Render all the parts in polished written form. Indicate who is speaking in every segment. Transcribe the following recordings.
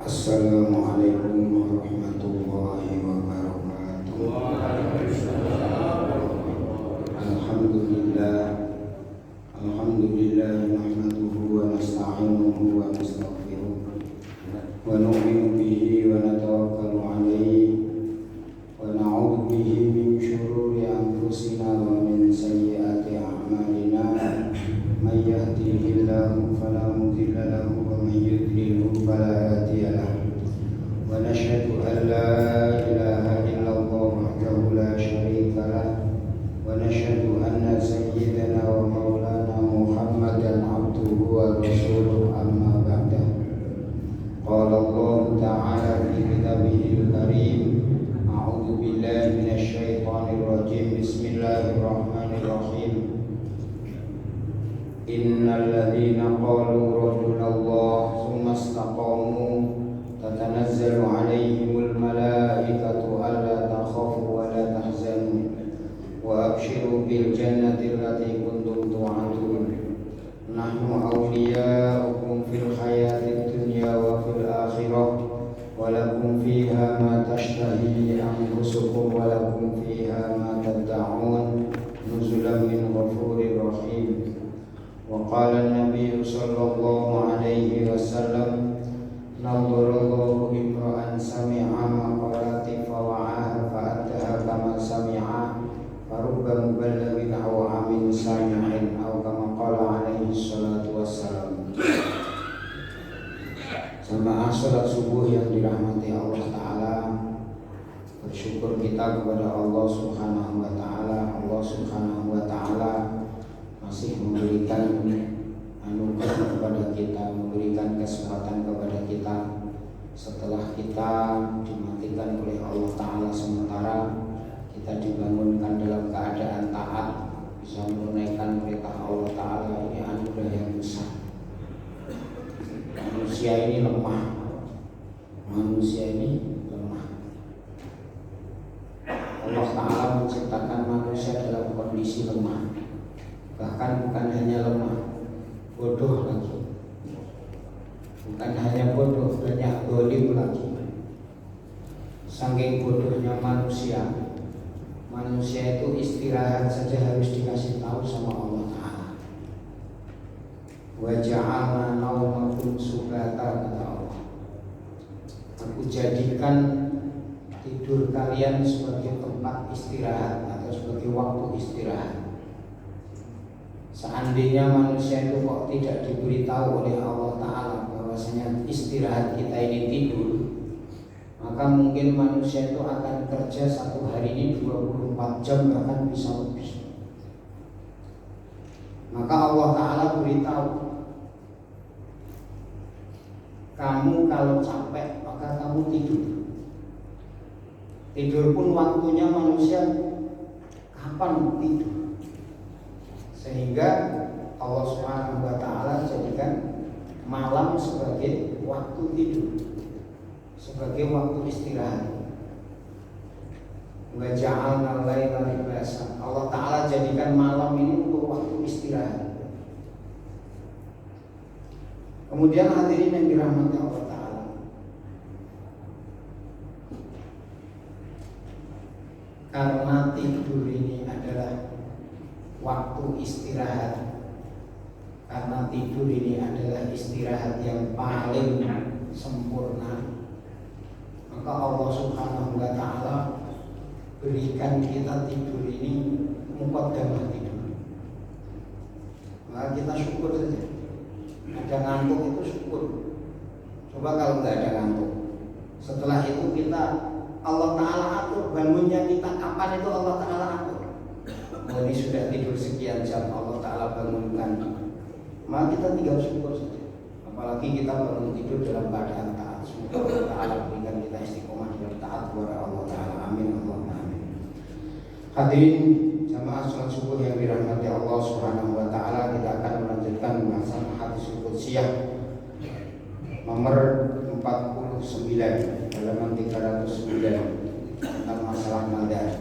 Speaker 1: Assalamualaikum warahmatullahi wabarakatuh. Alhamdulillah nahmaduhu wa nasta'inuhu wa nastaghfiruh wa nu'minu bihi wa natawakkalu alayhi wa na'udzu bihi min shururi anfusina wa min sayyiati a'malina. May yahdihillahu fala mudilla lahu wa may yudlilhu fala hadiya lahu. Wa nashhadu an la ilaha illallah wahdahu la syarika lahu wa nashhadu anna sayyidana wa maulana Muhammadan abduhu wa rasuluhu amma ba'da. Qala Allah ta'ala fi kitabihil karim, a'udzu billahi minasy syaithanir rajim. Bismillahirrahmanirrahim. Innal ladzina qalu rabbunallah tsumma istaqamu tatanazzalu 'alaihimul malaikatu alla takhafu wa la tahzanu wa abshiru bil jannati allati kuntum tu'adun. Nahnu awliya'ukum fil hayatid dunya wa fil akhirah wa lakum fiha ma tashtahi anfusukum wa lakum fiha ma tad'un nuzulan min ghafurir rahim. Wa qala an-nabiy sallallahu alaihi wasallam, nadharallahu imra'an sami'a maqalati fawa'aha fa'addaha kama sami'a farubba muballighin aw amin sami'in aw kama qala alaihi salatu wassalam. Jamaah salat subuh yang dirahmati Allah Ta'ala, bersyukur kita kepada Allah Subhanahu wa Ta'ala. Allah Subhanahu wa Ta'ala masih memberikan anugerah kepada kita, memberikan kesempatan kepada kita setelah kita dimatikan oleh Allah Ta'ala sementara, kita dibangunkan dalam keadaan taat, bisa menunaikan perintah Allah Ta'ala. Ini anugerah yang besar. Manusia ini lemah. Allah Ta'ala menciptakan manusia dalam kondisi lemah. Bahkan bukan hanya lemah, bodoh lagi. Bukan hanya bodoh, banyak dolim lagi. Saking bodohnya manusia itu istirahat saja harus dikasih tahu sama Allah Ta'ala. Wa ja'alna naumakum subata, kata Allah. Aku jadikan tidur kalian sebagai tempat istirahat atau sebagai waktu istirahat. Seandainya manusia itu kok tidak diberitahu oleh Allah Ta'ala bahwasanya istirahat kita ini tidur, maka mungkin manusia itu akan kerja satu hari ini 24 jam bahkan bisa lebih. Maka Allah Ta'ala beritahu, kamu kalau capek maka kamu tidur. Tidur pun waktunya manusia kapan tidur. Sehingga Allah Subhanahu wa Ta'ala jadikan malam sebagai waktu tidur, sebagai waktu istirahat. Wa ja'alna al-laila libasa. Allah Ta'ala jadikan malam ini untuk waktu istirahat. Kemudian hadirin yang dirahmati Allah Ta'ala, karena tidur ini adalah waktu istirahat, karena tidur ini adalah istirahat yang paling sempurna, maka Allah Subhanahu wa Ta'ala berikan kita tidur ini muqaddamah tidur. Maka kita syukur saja. Ada ngantuk itu syukur. Coba kalau nggak ada ngantuk, setelah itu kita Allah Ta'ala atur bangunnya kita kapan, itu Allah Ta'ala atur. Ini sudah tidur sekian jam, Allah Ta'ala bangunkan, maka kita tinggal syukur saja. Apalagi kita bangun tidur dalam keadaan taat. Semoga Allah Ta'ala berikan kita istiqomah dalam taat kepada Allah Ta'ala. Amin, Allahumma amin. Hadirin jamaah salat subuh yang dirahmati Allah Subhanahu wa Ta'ala, kita akan melanjutkan pembahasan hadis qudsiyah nomor 49 halaman 309 tentang masalah nadar.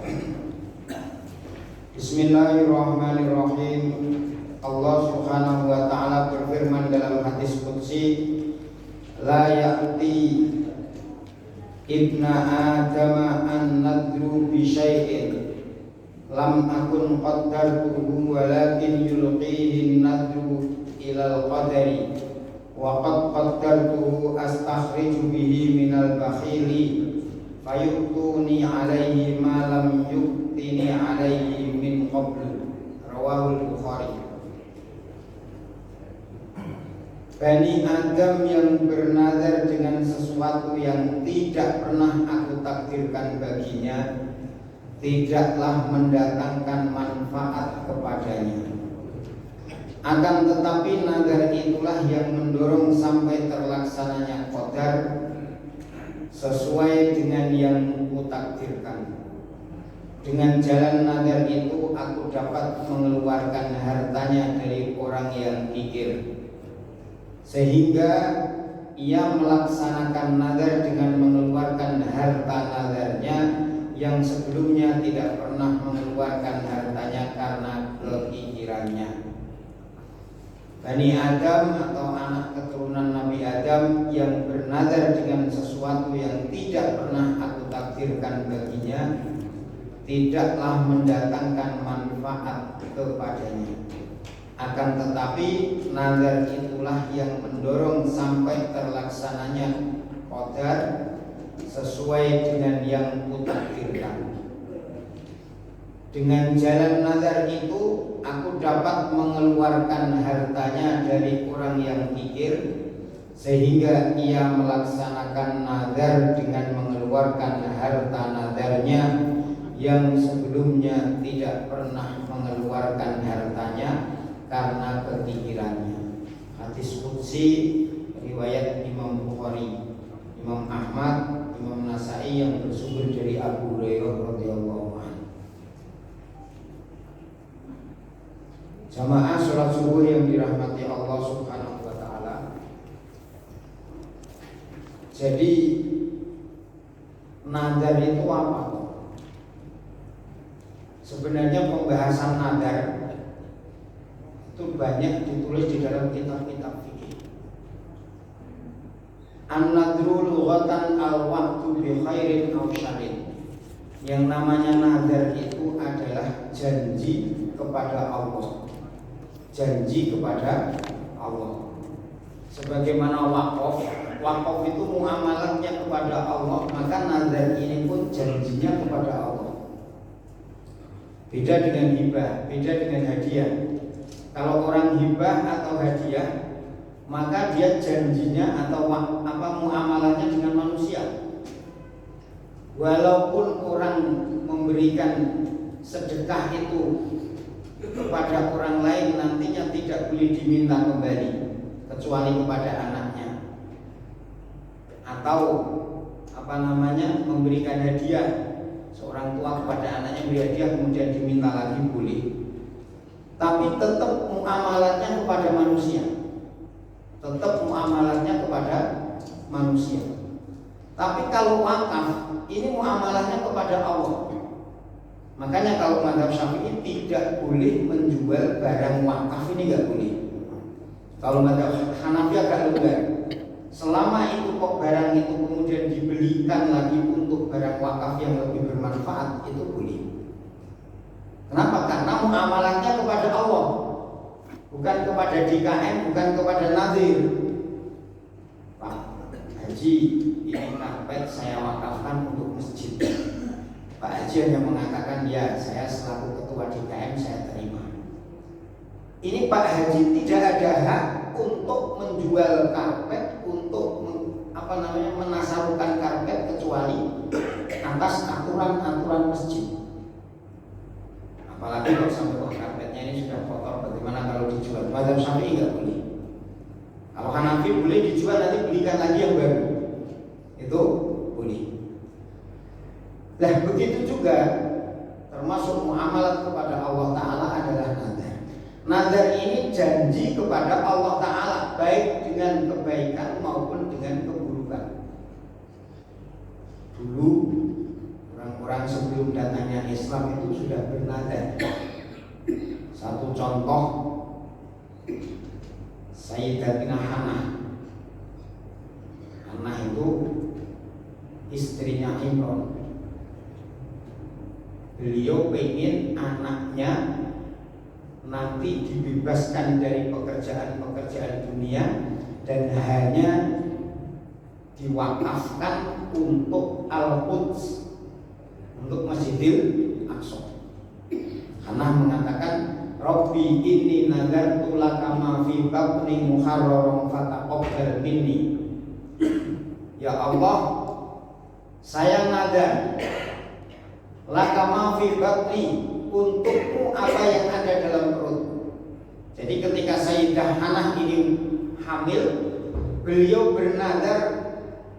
Speaker 1: Bismillahirrahmanirrahim. Allah Subhanahu wa Ta'ala berfirman dalam hadis qudsi, la ya'ti ibna Adam an-nadru bi syai'in lam akun qaddartuhu walakin yulqihi an-nadru ila al-qadari wa qad qaddartuhu astakhriju bihi minal bakhili fayu'tuni alaihi ma lam yu'tini alaihi min qablu. Rawahul Bukhari. Bani Adam yang bernazar dengan sesuatu yang tidak pernah aku takdirkan baginya, tidaklah mendatangkan manfaat kepadanya. Akan tetapi nazar itulah yang mendorong sampai terlaksananya qadar sesuai dengan yang kutakdirkan. Dengan jalan nazar itu aku dapat mengeluarkan hartanya dari orang yang kikir, sehingga ia melaksanakan nazar dengan mengeluarkan harta nazarnya yang sebelumnya tidak pernah mengeluarkan hartanya karena kekikirannya. Bani Adam atau anak keturunan Nabi Adam yang bernazar dengan sesuatu yang tidak pernah aku takdirkan baginya, tidaklah mendatangkan manfaat kepadanya. Akan tetapi nazar itulah yang mendorong sampai terlaksananya qadar sesuai dengan yang kutakdirkan. Dengan jalan nazar itu aku dapat mengeluarkan hartanya dari orang yang kikir, sehingga ia melaksanakan nazar dengan mengeluarkan harta nazarnya yang sebelumnya tidak pernah mengeluarkan hartanya karena kekikirannya. Hadis qudsi riwayat Imam Bukhari, Imam Ahmad, Imam Nasai yang bersumber dari Abu Hurairah radhiyallahu anhu. Jamaah sholat subuh yang dirahmati Allah Subhanahu wa taala. Jadi nazar itu apa? Sebenarnya pembahasan nazar itu banyak ditulis di dalam kitab-kitab fikih. An-nadru lughatan al-wa'du bi khairin aw syarrin. Yang namanya nazar itu adalah janji kepada Allah. Janji kepada Allah. Sebagaimana wakaf, wakaf itu muamalatnya kepada Allah, maka nazar ini pun janjinya kepada Allah. Beda dengan hibah, beda dengan hadiah. Kalau orang hibah atau hadiah, maka dia janjinya atau muamalahnya dengan manusia. Walaupun orang memberikan sedekah itu kepada orang lain, nantinya tidak boleh diminta kembali kecuali kepada anaknya. Atau memberikan hadiah, seorang tua kepada anaknya beri hadiah kemudian diminta lagi boleh. Tapi tetap muamalatnya kepada manusia. Tetap muamalatnya kepada manusia. Tapi kalau wakaf, ini muamalahnya kepada Allah. Makanya kalau mazhab Syafi'i tidak boleh menjual barang wakaf, ini nggak boleh. Kalau mazhab Hanafi agak longgar. Selama itu kok barang itu kemudian dibelikan lagi untuk barang wakaf yang lebih bermanfaat, itu boleh. Kenapa? Karena muamalahnya kepada Allah, bukan kepada DKM, bukan kepada nazir. Pak Haji, ini karpet saya wakafkan untuk masjid. Pak Haji hanya mengatakan, ya saya selaku ketua DKM saya terima. Ini Pak Haji tidak ada hak untuk menjual karpet, untuk menasarukan karpet kecuali atas aturan-aturan masjid. Apalagi kalau sampai karpetnya ini sudah kotor, bagaimana kalau dijual? Mazhab Syafi'i nggak boleh. Kalau Hanafi boleh dijual, nanti belikan lagi yang baru. Itu boleh. Nah begitu juga termasuk muamalat kepada Allah Ta'ala adalah nazar. Nazar ini janji kepada Allah Ta'ala, baik dengan kebaikan maupun dengan keburukan. Dulu orang-orang sebelum datangnya Islam itu sudah bernazar. Satu contoh, Sayyidatina Hannah. Hannah itu istrinya Imran. Beliau pengen anaknya nanti dibebaskan dari pekerjaan-pekerjaan dunia dan hanya diwakafkan untuk Al-Quds, untuk Masjidil Aqsa. Karena mengatakan Rabbi inni nadartu laka ma fi batni muharraran fataqabbal minni. Ya Allah, saya nadar laka ma fi batni, untukmu apa yang ada dalam perut. Jadi ketika Sayyidah Hannah ini hamil, beliau bernadar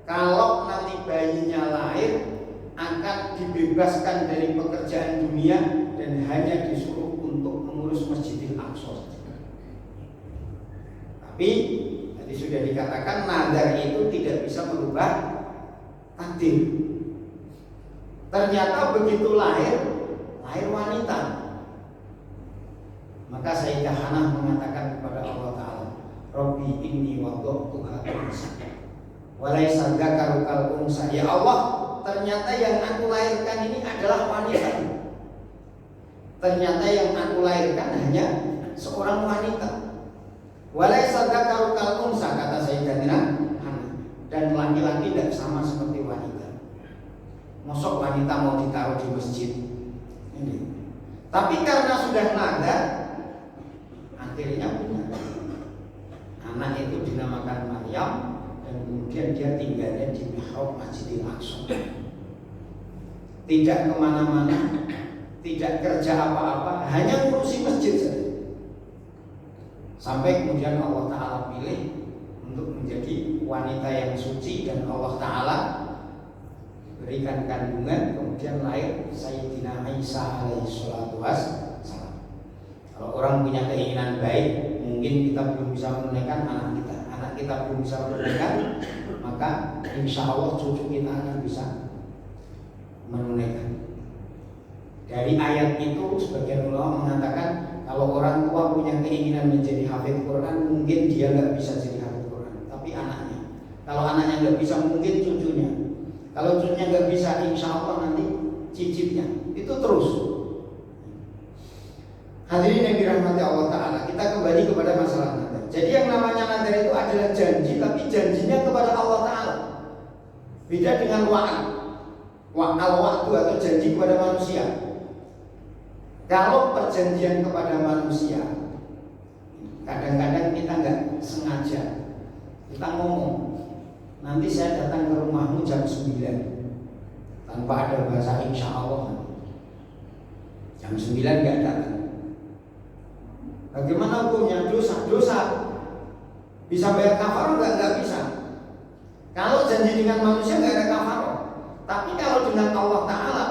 Speaker 1: kalau nanti bayinya lahir akan dibebaskan dari pekerjaan dunia dan hanya disuruh untuk mengurus Masjidil Aqsa. Tapi tadi sudah dikatakan nadar itu tidak bisa merubah takdir. Ternyata begitu lahir wanita. Maka Sayyidah Hannah mengatakan kepada Allah Ta'ala, Rabbi inni wada'tuha unsa walaysa dzakaru kal unsa. Ya Allah, ternyata yang aku lahirkan ini adalah wanita. Ternyata yang aku lahirkan hanya seorang wanita. Walaysa dzakaru kal unsa, kata Sayyidatina Hannah. Dan laki-laki tidak sama seperti wanita. Mosok wanita mau ditaruh di masjid ini. Tapi karena sudah nadar, akhirnya punya anak itu dinamakan Maryam. Dan kemudian dia tinggalnya di mihrab Masjidil Aqsa. Tidak kemana-mana, tidak kerja apa-apa, hanya ngurusi masjid saja. Sampai kemudian Allah Ta'ala pilih untuk menjadi wanita yang suci, dan Allah Ta'ala berikan kandungan, kemudian lahir Sayyidina Isa alaihi salatu wassalam. Kalau orang punya keinginan baik, mungkin kita belum bisa menunaikan anak kita belum bisa menunaikan, maka insya Allah cucu kita akan bisa menunaikan. Dari ayat itu sebagian ulama mengatakan kalau orang tua punya keinginan menjadi hafidz Quran, mungkin dia nggak bisa jadi hafidz Quran, tapi anaknya. Kalau anaknya nggak bisa, mungkin cucunya. Kalau cucunya nggak bisa, insya Allah nanti cicitnya. Itu terus. Hadirin yang dirahmati Allah Ta'ala, kita kembali kepada masalah nadar. Jadi yang namanya nadar itu adalah janji, tapi janjinya kepada Allah Ta'ala. Beda dengan al-wa'du atau janji kepada manusia. Kalau perjanjian kepada manusia, kadang-kadang kita nggak sengaja, kita ngomong, nanti saya datang ke rumahmu jam 9, tanpa ada bahasa insya Allah. Jam 9 nggak datang. Bagaimana hukumnya? Dosa. Bisa bayar kafarah nggak bisa. Kalau janji dengan manusia nggak ada kafarah. Tapi kalau dengan Allah Ta'ala,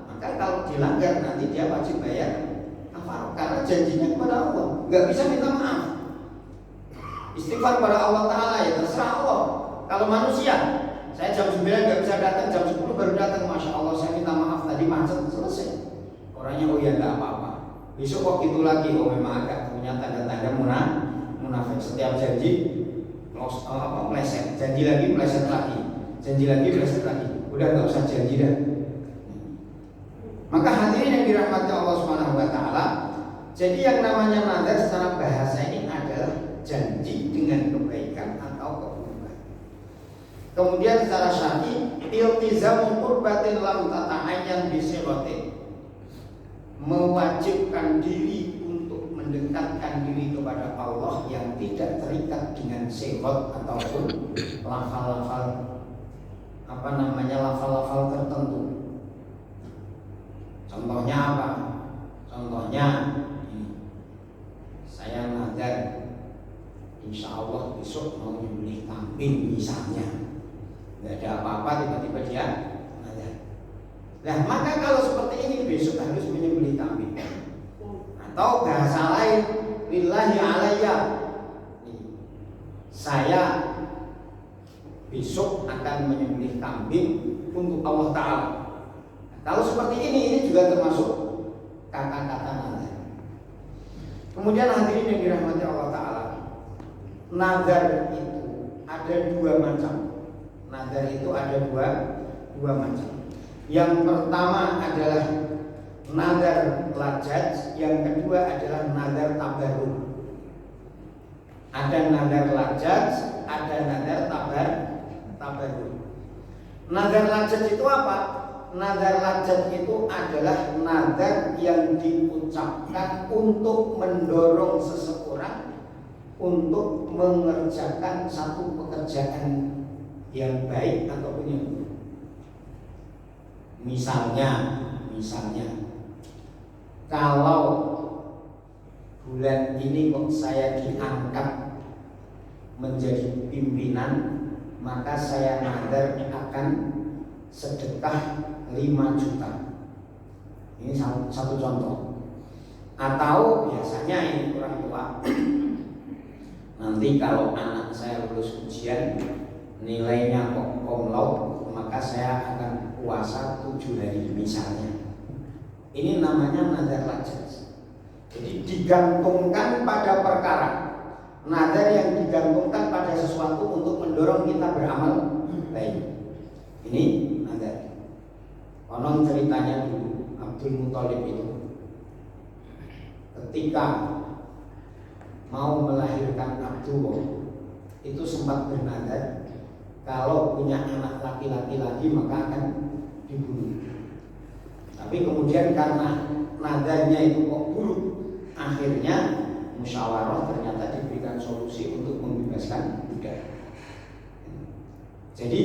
Speaker 1: maka kalau dilanggar nanti dia wajib bayar kafarah. Karena janjinya kepada Allah, nggak bisa minta maaf. Istighfar kepada Allah Ta'ala ya terserah Allah. Kalau manusia, saya jam 9 nggak bisa datang, jam 10 baru datang. Masya Allah, saya minta maaf tadi macet, selesai. Orangnya oh ya nggak apa-apa. Besok kok gitu lagi, oh memang agak punya tanda-tanda munafik. Setiap janji meleset, janji lagi meleset lagi, janji lagi meleset lagi. Udah nggak usah janji dah. Maka hadirin yang dirahmati Allah Subhanahu Wa Taala, jadi yang namanya nadar secara bahasa ini adalah janji dengan kebaikan atau keburukan. Kemudian secara syar'i, iltizamu qurbatin lam tata'ayyan bi sighatin, mewajibkan diri untuk mendekatkan diri kepada Allah yang tidak terikat dengan sighat ataupun lafal-lafal lafal-lafal tertentu. Contohnya apa? Contohnya saya nadar insya Allah besok mau nyembelih kambing misalnya, nggak ada apa-apa, tiba-tiba dia nadar. Nah, maka kalau seperti ini besok harus menyembelih kambing. Atau bahasa lain, lillahi alayya, saya besok akan menyembelih kambing untuk Allah Ta'ala. Kalau seperti ini juga termasuk kata-kata nazar. Kemudian hadirin yang dirahmati Allah Ta'ala, nazar itu ada dua macam. Nazar itu ada dua macam. Yang pertama adalah nazar lajaj, yang kedua adalah nazar tabarruk. Ada nazar lajaj, ada nazar tabarruk. Nazar lajaj itu apa? Nazar lajaj itu adalah nazar yang diucapkan untuk mendorong seseorang untuk mengerjakan satu pekerjaan yang baik ataupun yang buruk. Misalnya kalau bulan ini kok saya diangkat menjadi pimpinan, maka saya nazar akan sedekah 5 juta. Ini satu contoh. Atau biasanya ini orang tua, nanti kalau anak saya lulus ujian nilainya kok cum laude, maka saya akan puasa 7 hari misalnya. Ini namanya nazar lajaj. Jadi digantungkan pada perkara. Nazar yang digantungkan pada sesuatu untuk mendorong kita beramal baik. Ini nazar. Konon ceritanya dulu Abdul Muthalib itu ketika mau melahirkan Abdullah itu sempat bernazar kalau punya anak laki-laki lagi maka akan dibunuh. Tapi kemudian karena nazarnya itu kok buruk, akhirnya musyawarah ternyata diberikan solusi untuk membebaskan budak. Jadi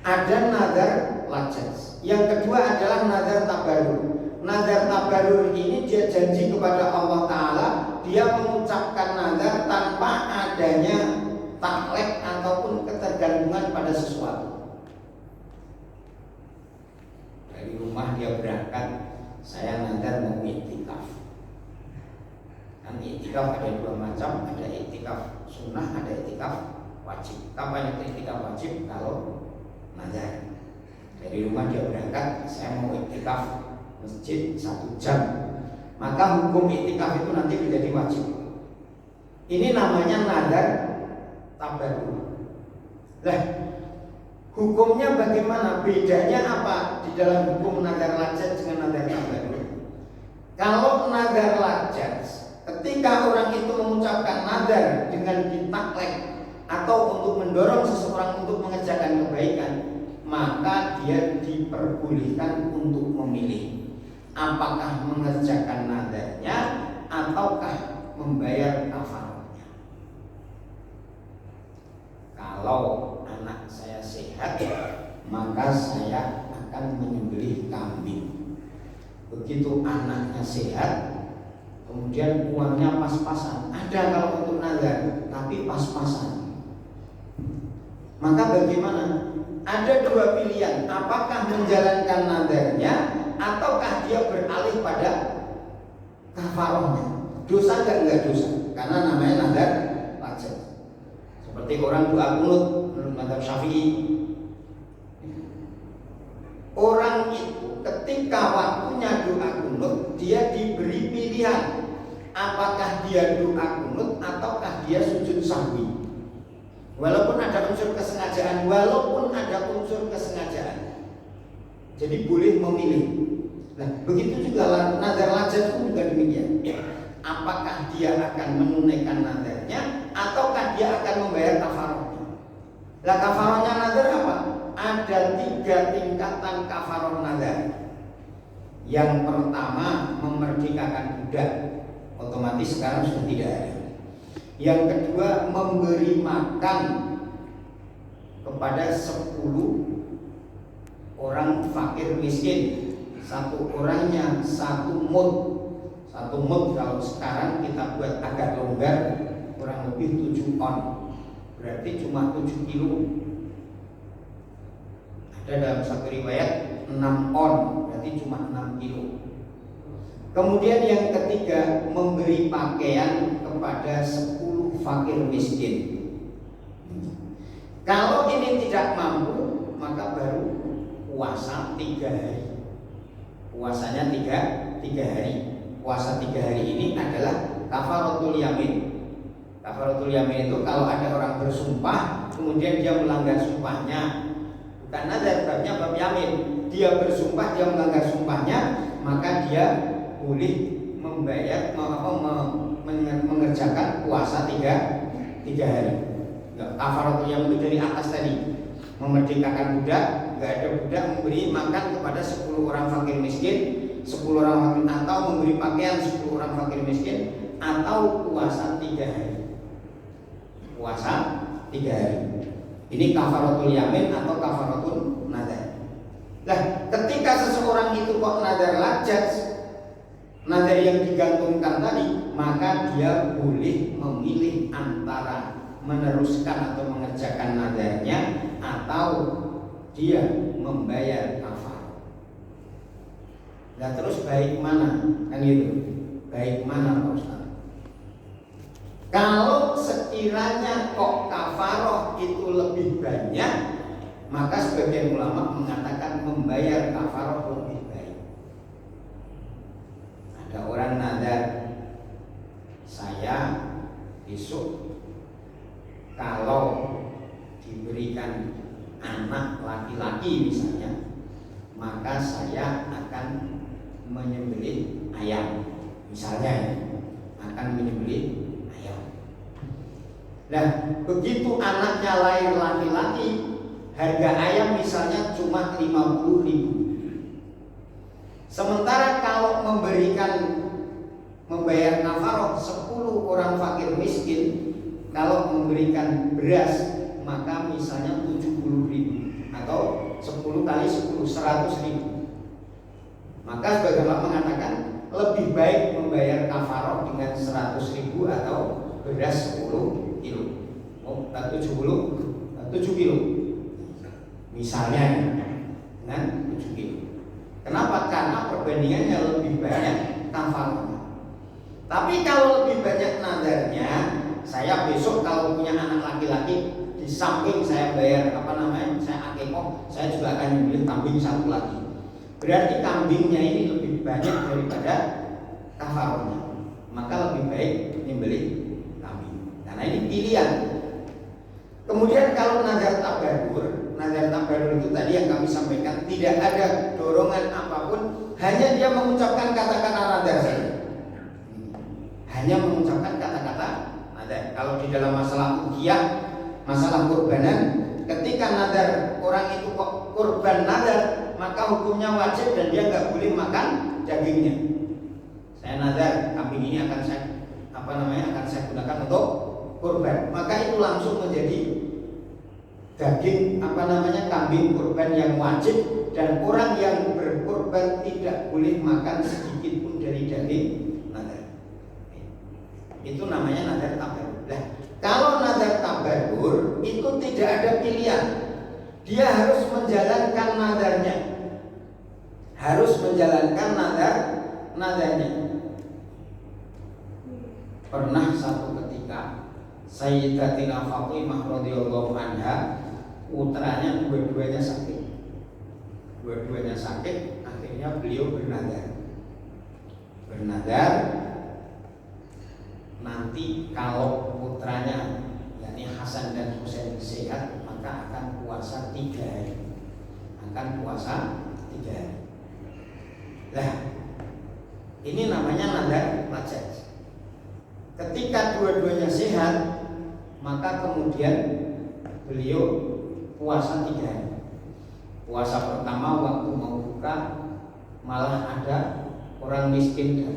Speaker 1: ada nazar lajaj. Yang kedua adalah nazar tabarruk. Nazar tabarruk ini dia janji kepada Allah Ta'ala, dia mengucapkan nazar tanpa adanya taklek ataupun ketergantungan pada sesuatu. Dari rumah dia berangkat, saya nazar mau iktikaf. Kan iktikaf ada 2 macam, ada iktikaf sunnah, ada iktikaf wajib. Kapan itu iktikaf wajib? Kalau nazar. Dari rumah dia berangkat, saya mau iktikaf masjid 1 jam, maka hukum iktikaf itu nanti menjadi wajib. Ini namanya nazar tabarruk. Lah, hukumnya bagaimana? Bedanya apa di dalam hukum nazar lajaj dengan nazar tabarruk? Kalau nazar lajaj, ketika orang itu mengucapkan nazar dengan ditaklek atau untuk mendorong seseorang untuk mengerjakan kebaikan, maka dia diperbolehkan untuk memilih apakah mengerjakan nazarnya ataukah membayar kafarahnya. Kalau anak saya sehat, maka saya akan menyembelih kambing. Begitu anaknya sehat, kemudian uangnya pas-pasan. Ada kalau untuk nazar, tapi pas-pasan. Maka bagaimana? Ada 2 pilihan, apakah menjalankan nazarnya ataukah dia beralih pada kafarahnya. Dosa enggak dosa, karena namanya nazar lajaj. Seperti orang doa kunut menurut mazhab Syafi'i. Orang itu ketika waktunya doa kunut, dia diberi pilihan apakah dia doa kunut ataukah dia sujud sahwi. Walaupun ada unsur kesengajaan, jadi boleh memilih. Nah, begitu juga nazar lajaj pun juga demikian. Apakah dia akan menunaikan nazarnya ataukah dia akan membayar kafarahnya? Lah, kafarahnya nazar apa? Ada 3 tingkatan kafarah nazar. Yang pertama, memerdekakan budak, otomatis sekarang sudah tidak ada. Yang kedua, memberi makan kepada 10 orang fakir miskin. 1 orangnya 1 mud. 1 mud kalau sekarang kita buat agak longgar, kurang lebih 7 on. Berarti cuma 7 kilo. Ada dalam satu riwayat 6 on, berarti cuma 6 kilo. Kemudian yang ketiga, memberi pakaian kepada 10 fakir miskin. Kalau ini tidak mampu, maka baru puasa 3 hari. Puasanya 3 hari. Puasa 3 hari ini adalah kafaratul yamin. Kafaratul yamin itu kalau ada orang bersumpah, kemudian dia melanggar sumpahnya, Bukan nazar, babnya bab yamin. Dia bersumpah, dia melanggar sumpahnya, maka dia boleh membayar mengerjakan puasa tiga hari. Kafaratul yamin itu dari atas tadi, memerdekakan budak, nggak ada budak, memberi makan kepada 10 orang fakir miskin, 10 orang fakir, atau memberi pakaian 10 orang fakir miskin, atau puasa 3 hari. Puasa 3 hari. Ini kafaratul yamin atau kafaratul nazar. Nah, ketika seseorang itu kok nazar lajat, nazar yang digantungkan tadi, maka dia boleh memilih antara meneruskan atau mengerjakan nazarnya atau dia membayar kafar. Nah, terus baik mana? Kan gitu. Baik mana Pak Ustaz? Kalau sekiranya kok kafaroh itu lebih banyak, maka sebagian ulama mengatakan membayar kafaroh lebih baik. Ada orang nazar, saya besok kalau diberikan anak laki-laki misalnya, maka saya akan menyembelih ayam. Misalnya akan menyembelih ayam. Nah, begitu anaknya lahir laki-laki, harga ayam misalnya cuma 50.000. Sementara kalau membayar kafaroh 10 orang fakir miskin, kalau memberikan beras maka misalnya 70.000 atau 10 kali 10 100.000. Maka sebagian ulama mengatakan lebih baik membayar kafaroh dengan 100.000 atau beras 10 kilo. 7 kilo misalnya dengan 7 kilo. Kenapa? Karena perbandingannya lebih banyak kafarohnya. Tapi kalau lebih banyak nadarnya, saya besok kalau punya anak laki-laki, di samping saya bayar saya akikoh, saya juga akan membeli kambing 1 lagi. Berarti kambingnya ini lebih banyak daripada kafarohnya. Maka lebih baik membeli kambing. Karena ini pilihan. Kemudian kalau nazar tabarur itu tadi yang kami sampaikan, tidak ada dorongan apapun, hanya dia mengucapkan kata-kata nazar saja. Hanya mengucapkan kata-kata nazar. Kalau di dalam masalah udhiyah, masalah kurbanan, ketika nazar orang itu kurban nazar, maka hukumnya wajib dan dia nggak boleh makan dagingnya. Saya nazar kambing ini akan saya gunakan untuk kurban, maka itu langsung menjadi daging kambing kurban yang wajib, dan orang yang berkurban tidak boleh makan sedikit pun dari daging nazar. Itu namanya nazar tabarur. Nah, kalau nazar tabarur itu tidak ada pilihan, dia harus menjalankan nazarnya, nazarnya. Pernah satu ketika Sayyidatina Fatimah radhiyallahu anha, putranya dua-duanya sakit, akhirnya beliau bernazar nanti kalau putranya yakni Hasan dan Husain sehat, maka akan puasa 3 hari. Nah, ini namanya nazar lajat. Ketika dua-duanya sehat, maka kemudian beliau puasa 3 hari. Puasa pertama waktu mau buka, malah ada orang miskin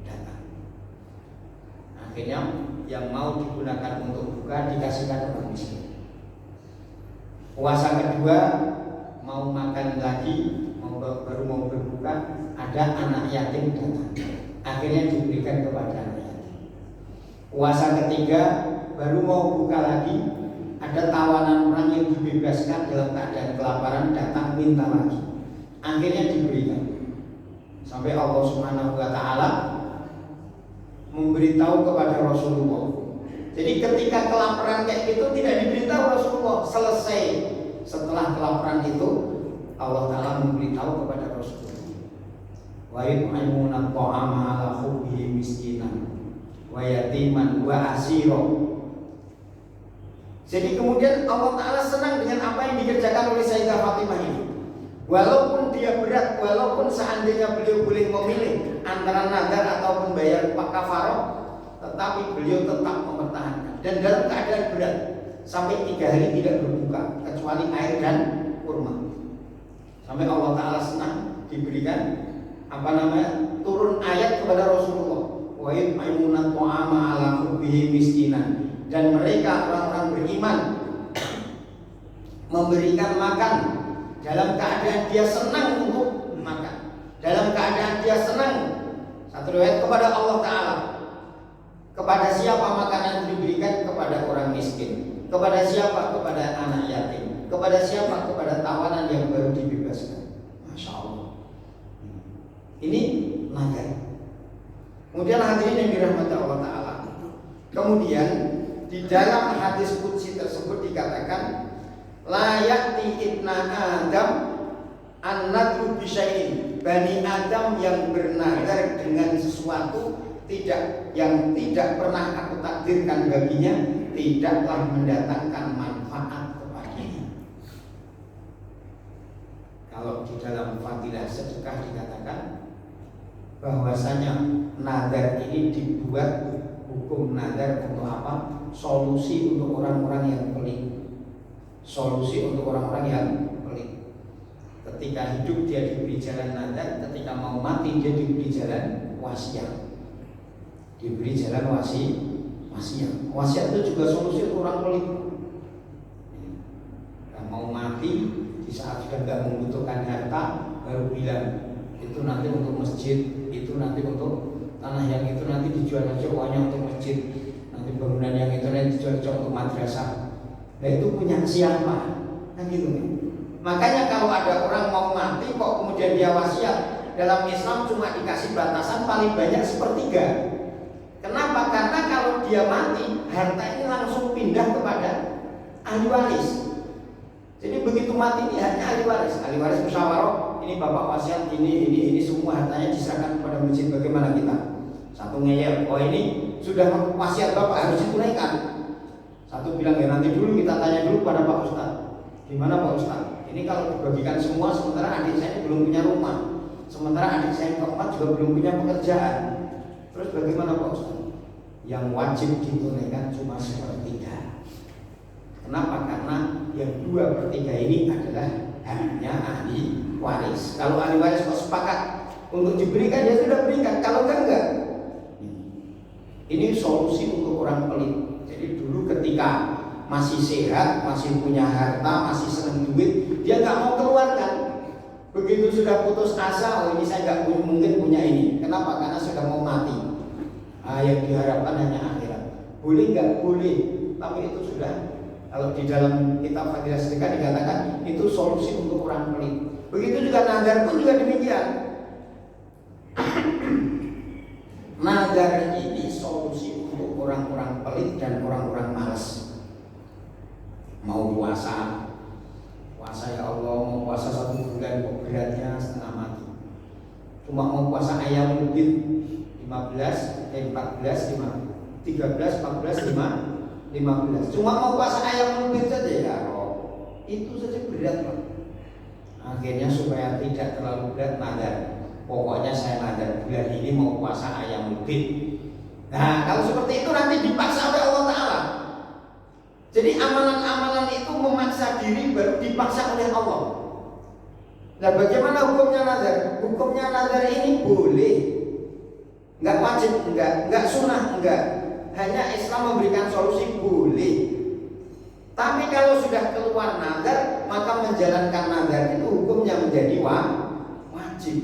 Speaker 1: datang. Akhirnya yang mau digunakan untuk buka dikasihkan orang miskin. Puasa kedua mau makan lagi, baru mau berbuka, ada anak yatim datang. Akhirnya diberikan kepada anak yatim. Puasa ketiga baru mau buka lagi, ada tawanan orang yang dibebaskan dalam keadaan kelaparan datang minta lagi. Akhirnya diberikan. Sampai Allah Subhanahu wa taala memberitahu kepada Rasulullah. Jadi ketika kelaparan kayak gitu tidak diberitahu Rasulullah, selesai setelah kelaparan itu Allah taala memberitahu kepada Rasulullah. Wa yut'imuna at-ta'ama 'ala hubbihi miskinan wa yatiman wa asira. Jadi kemudian Allah Ta'ala senang dengan apa yang dikerjakan oleh Sayyidah Fatimah ini. Walaupun dia berat, walaupun seandainya beliau boleh memilih antara nazar ataupun bayar kafarah, tetapi beliau tetap mempertahankan. Dan dalam keadaan berat, sampai 3 hari tidak berbuka kecuali air dan kurma. Sampai Allah Ta'ala senang diberikan turun ayat kepada Rasulullah, wa yut'imuna ta'ama 'ala hubbihi miskinan. Dan mereka orang-orang beriman memberikan makan dalam keadaan dia senang untuk makan, dalam keadaan dia senang. Satu riwayat kepada Allah Ta'ala. Kepada siapa makanan diberikan? Kepada orang miskin. Kepada siapa? Kepada anak yatim. Kepada siapa? Kepada tawanan yang baru dibebaskan. Masya Allah. Ini nazar. Kemudian hadirin yang dirahmati Allah Ta'ala, kemudian di dalam hadis qudsi tersebut dikatakan, la ya'ti ibna Adam an-nadru bisyai'in. Bani Adam yang bernazar dengan sesuatu yang tidak pernah aku takdirkan baginya, tidaklah mendatangkan manfaat kepadanya. Kalau di dalam fadilah sedekah dikatakan bahwasanya nazar ini dibuat, hukum nazar untuk apa? Solusi untuk orang-orang yang pelit. Solusi untuk orang-orang yang pelit. Ketika hidup dia diberi jalan nazar, ketika mau mati dia diberi jalan wasiat. Diberi jalan wasiat. Wasiat itu juga solusi untuk orang pelit. Nah, mau mati di saat sudah tidak membutuhkan harta, baru bilang itu nanti untuk masjid, itu nanti untuk tanah yang itu nanti dijual aja uangnya untuk masjid, nanti bangunan yang itu nanti dijual aja untuk madrasah. Nah itu punya siapa? Nah gitu kan. Makanya kalau ada orang mau mati kok kemudian dia wasiat, dalam Islam cuma dikasih batasan paling banyak 1/3. Kenapa? Karena kalau dia mati, harta ini langsung pindah kepada ahli waris. Jadi begitu mati ini hanya ahli waris. Ahli waris musyawarah, ini bapak wasiat ini semua hartanya diserahkan kepada masjid. Bagaimana kita? Satu ngeyel, oh ini sudah wasiat bapak harus ditunaikan. Satu bilang ya nanti dulu kita tanya dulu pada Pak Ustadz. Gimana Pak Ustadz? Ini kalau dibagikan semua sementara adik saya belum punya rumah, sementara adik saya yang keempat juga belum punya pekerjaan. Terus bagaimana Pak Ustadz? Yang wajib ditunaikan cuma 1/3. Kenapa? Karena yang 2/3 ini adalah haknya ahli waris. Kalau ahli waris kok sepakat untuk diberikan, ya sudah berikan. Kalau enggak. Ini solusi untuk orang pelit. Jadi dulu ketika masih sehat, masih punya harta, masih senang duit, dia nggak mau keluarkan. Begitu sudah putus asa, oh ini saya nggak mungkin punya ini. Kenapa? Karena sudah mau mati. Yang diharapkan hanya akhirat. Boleh nggak? Boleh. Tapi itu sudah, kalau di dalam kitab Fadilah Sedekah dikatakan itu solusi untuk orang pelit. Begitu juga nazar pun juga demikian. Nazar ini solusi untuk orang-orang pelit dan orang-orang malas. Mau puasa ya Allah, mau puasa 1 bulan kok beratnya setengah mati. Cuma mau puasa ayam lebih 14, 13, 14, 15. Cuma mau puasa ayam lebih saja ya Allah. Itu saja berat Pak. Akhirnya supaya tidak terlalu berat nazar, pokoknya saya nazar bulan ini mau puasa ayam lebih. Nah kalau seperti itu nanti dipaksa oleh Allah Ta'ala. Jadi amalan-amalan itu memaksa diri baru dipaksa oleh Allah. Nah bagaimana hukumnya nazar? Hukumnya nazar ini boleh, nggak wajib, nggak sunnah, nggak. Hanya Islam memberikan solusi boleh. Tapi kalau sudah keluar nazar, maka menjalankan nazar itu hukumnya menjadi wajib.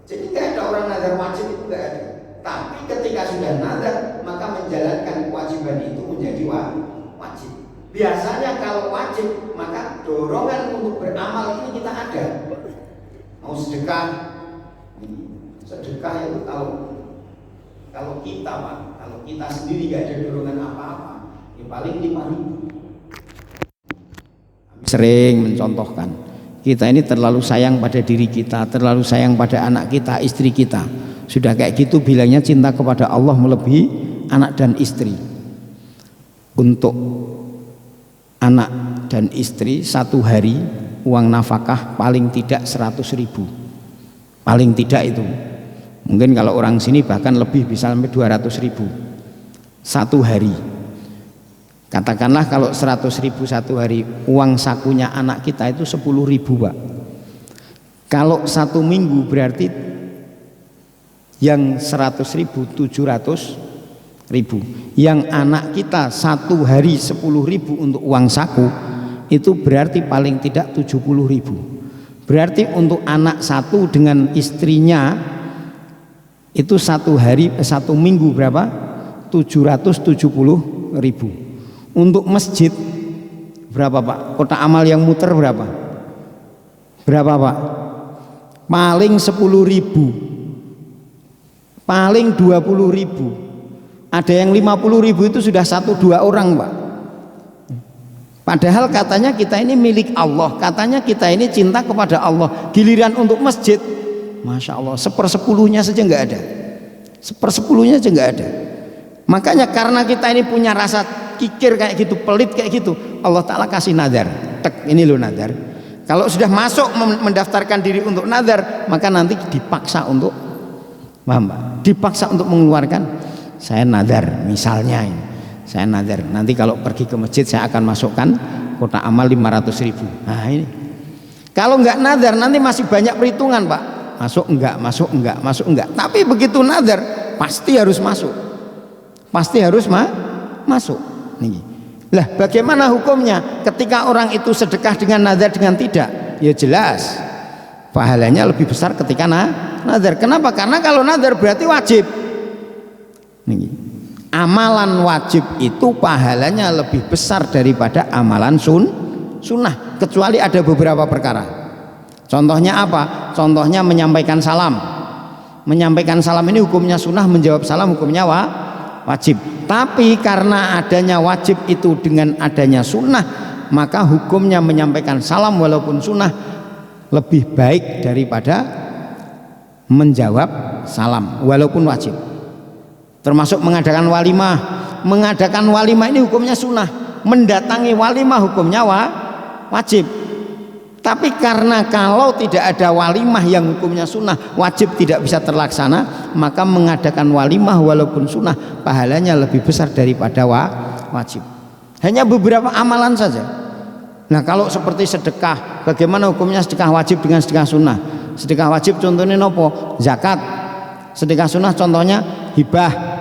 Speaker 1: Jadi nggak ada orang nazar wajib, itu nggak ada. Tapi ketika sudah nazar, maka menjalankan kewajiban itu menjadi wajib. Biasanya kalau wajib, maka dorongan untuk beramal ini kita ada. Mau sedekah itu kalau kita Pak, kalau kita sendiri gak ada dorongan apa-apa, ya paling 5.000. Sering mencontohkan, kita ini terlalu sayang pada diri kita, terlalu sayang pada anak kita, istri kita. Sudah kayak gitu bilangnya cinta kepada Allah melebihi anak dan istri. Untuk anak dan istri satu hari uang nafkah paling tidak 100.000, paling tidak itu. Mungkin kalau orang sini bahkan lebih, bisa sampai 200.000 satu hari. Katakanlah kalau 100.000 satu hari, uang sakunya anak kita itu 10.000 Pak. Kalau satu minggu berarti yang 100.000 700.000. Yang anak kita satu hari 10.000 untuk uang saku, itu berarti paling tidak 70.000. Berarti untuk anak satu dengan istrinya itu satu hari, satu minggu berapa? 770.000. Untuk masjid berapa Pak? Kotak amal yang muter berapa? Berapa Pak? Paling 10.000, paling 20.000. Ada yang 50.000 itu sudah 1-2 orang Pak. Padahal katanya kita ini milik Allah, katanya kita ini cinta kepada Allah. Giliran untuk masjid, Masya Allah, 1/10-nya saja nggak ada, 1/10-nya aja nggak ada. Makanya karena kita ini punya rasa kikir kayak gitu, pelit kayak gitu, Allah Ta'ala kasih nadar. Tek, ini loh nadar. Kalau sudah masuk mendaftarkan diri untuk nadar, maka nanti dipaksa untuk, paham Pak? Dipaksa untuk mengeluarkan, saya nadar misalnya ini, saya nadar nanti kalau pergi ke masjid saya akan masukkan kotak amal 500.000. Nah ini, kalau nggak nadar nanti masih banyak perhitungan Pak. Masuk enggak, masuk enggak, masuk enggak. Tapi begitu nadar pasti harus masuk, pasti harus masuk. Nih. Lah bagaimana hukumnya ketika orang itu sedekah dengan nadar dengan tidak? Ya jelas pahalanya lebih besar ketika nadar. Kenapa? Karena kalau nadar berarti wajib. Nih. Amalan wajib itu pahalanya lebih besar daripada amalan sunnah, kecuali ada beberapa perkara. Contohnya apa? Contohnya menyampaikan salam. Menyampaikan salam ini hukumnya sunnah, menjawab salam hukumnya wajib. Tapi karena adanya wajib itu dengan adanya sunnah, maka hukumnya menyampaikan salam walaupun sunnah lebih baik daripada menjawab salam walaupun wajib. Termasuk mengadakan walimah. Mengadakan walimah ini hukumnya sunnah, mendatangi walimah hukumnya wajib. Tapi karena kalau tidak ada walimah yang hukumnya sunnah, wajib tidak bisa terlaksana, maka mengadakan walimah walaupun sunnah pahalanya lebih besar daripada wajib. Hanya beberapa amalan saja. Nah kalau seperti sedekah, bagaimana hukumnya sedekah wajib dengan sedekah sunnah? Sedekah wajib contohnya nopo? Zakat. Sedekah sunnah contohnya hibah.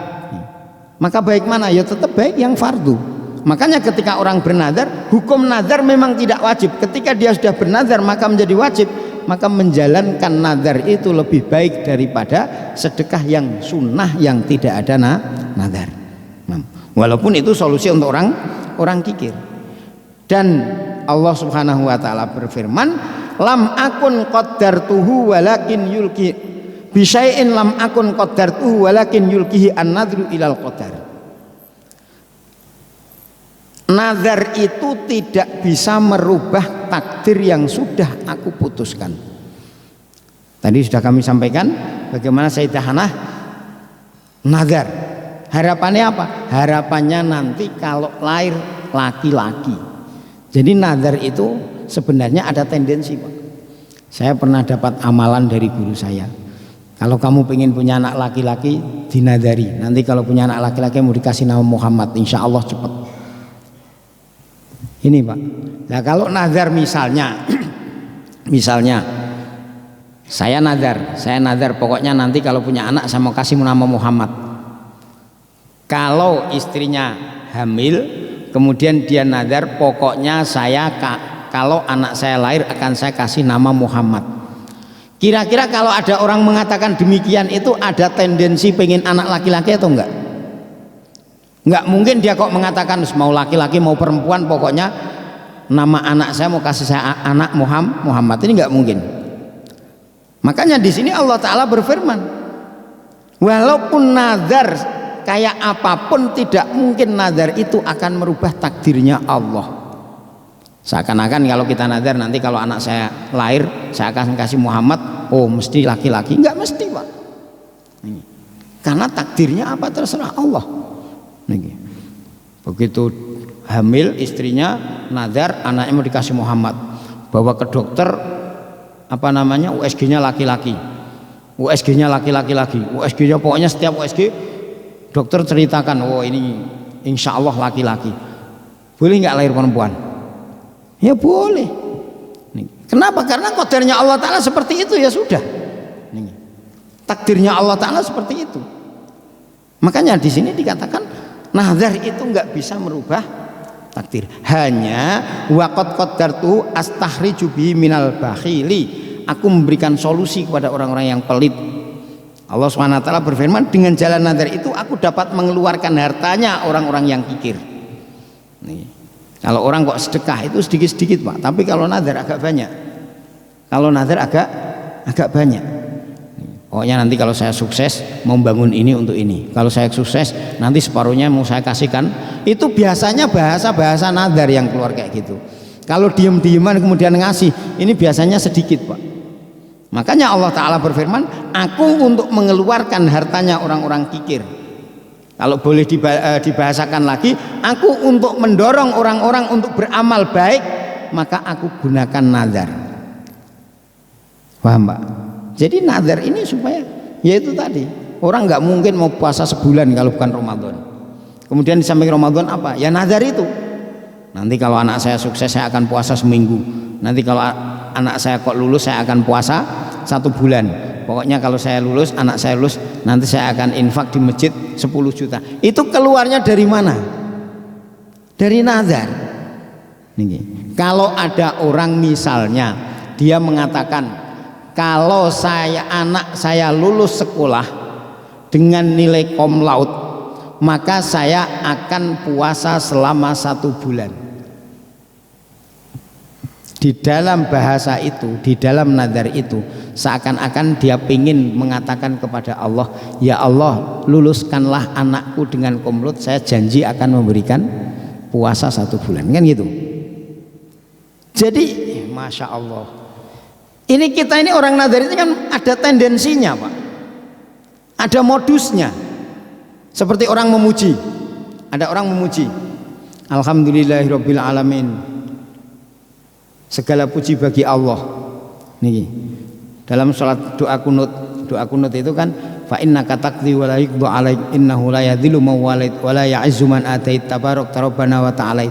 Speaker 1: Maka baik mana? Ya tetap baik yang fardu. Makanya ketika orang bernadar, hukum nadar memang tidak wajib. Ketika dia sudah bernadar maka menjadi wajib. Maka menjalankan nadar itu lebih baik daripada sedekah yang sunnah yang tidak ada nadar. Walaupun itu solusi untuk orang kikir. Dan Allah Subhanahu wa taala berfirman, lam akun qaddartuhu walakin yulki bisyai'in lam akun qaddartuhu walakin yulkihi an-nadru ilal qadar. Nazar itu tidak bisa merubah takdir yang sudah aku putuskan. Tadi sudah kami sampaikan bagaimana Sayyidah Hanah nazar. Harapannya apa? Harapannya nanti kalau lahir laki-laki. Jadi nazar itu sebenarnya ada tendensi Pak. Saya pernah dapat amalan dari guru saya. Kalau kamu pengen punya anak laki-laki, dinadari. Nanti kalau punya anak laki-laki mau dikasih nama Muhammad, insya Allah cepat. Ini Pak. Nah kalau nazar misalnya, misalnya saya nazar pokoknya nanti kalau punya anak saya mau kasih nama Muhammad. Kalau istrinya hamil, kemudian dia nazar pokoknya saya kalau anak saya lahir akan saya kasih nama Muhammad. Kira-kira kalau ada orang mengatakan demikian itu ada tendensi pengen anak laki-laki atau enggak? Enggak mungkin dia kok mengatakan mau laki-laki mau perempuan pokoknya nama anak saya mau kasih saya anak Muhammad, ini enggak mungkin. Makanya di sini Allah Ta'ala berfirman, walaupun nazar kayak apapun tidak mungkin nazar itu akan merubah takdirnya Allah. Seakan-akan kalau kita nazar nanti kalau anak saya lahir saya akan kasih Muhammad, oh mesti laki-laki. Enggak mesti Pak. Karena takdirnya apa terserah Allah. Begitu hamil istrinya
Speaker 2: nazar anaknya mau dikasih Muhammad, bawa ke dokter USG-nya laki-laki, USG-nya laki-laki lagi, USG-nya pokoknya setiap USG dokter ceritakan, oh ini insya Allah laki-laki. Boleh nggak lahir perempuan? Ya boleh. Kenapa? Karena qadarnya Allah Ta'ala seperti itu, ya sudah. Takdirnya Allah Ta'ala seperti itu. Makanya di sini dikatakan nazar itu nggak bisa merubah takdir. Hanya waqad qaddartu astahriju bi minal bakhili. Aku memberikan solusi kepada orang-orang yang pelit. Allah SWT berfirman, dengan jalan nazar itu aku dapat mengeluarkan hartanya orang-orang yang kikir. Nih. Kalau orang kok sedekah itu sedikit-sedikit Pak, tapi kalau nazar agak banyak. Kalau nazar agak banyak. Pokoknya nanti kalau saya sukses mau bangun ini untuk ini. Kalau saya sukses nanti separuhnya mau saya kasihkan. Itu biasanya bahasa-bahasa nazar yang keluar kayak gitu. Kalau diem-dieman kemudian ngasih, ini biasanya sedikit Pak. Makanya Allah Ta'ala berfirman, aku untuk mengeluarkan hartanya orang-orang kikir. Kalau boleh dibahasakan lagi, aku untuk mendorong orang-orang untuk beramal baik, maka aku gunakan nazar. Paham Pak? Jadi nazar ini supaya, yaitu tadi, orang nggak mungkin mau puasa sebulan kalau bukan Ramadan. Kemudian di samping Ramadan apa? Ya nazar itu. Nanti kalau anak saya sukses saya akan puasa seminggu. Nanti kalau anak saya kok lulus saya akan puasa 1 bulan. Pokoknya kalau saya lulus, anak saya lulus, nanti saya akan infak di masjid 10 juta. Itu keluarnya dari mana? Dari nazar. Nih, kalau ada orang misalnya dia mengatakan, kalau anak saya lulus sekolah dengan nilai cum laude, maka saya akan puasa selama 1 bulan. Di dalam bahasa itu, di dalam nazar itu, seakan-akan dia ingin mengatakan kepada Allah, ya Allah, luluskanlah anakku dengan cum laude, saya janji akan memberikan puasa 1 bulan, kan gitu. Jadi Masya Allah, ini kita ini orang nazar ini kan ada tendensinya Pak, ada modusnya. Seperti orang memuji, ada orang memuji, alhamdulillahirabbil alamin, segala puji bagi Allah. Nih, dalam sholat doa kunut itu kan, fa innaka taqdi wa la yuqda alaik innahu la yadhillu man walait wa la ya'izzu man atait tabarak rabbana wa ta'ala.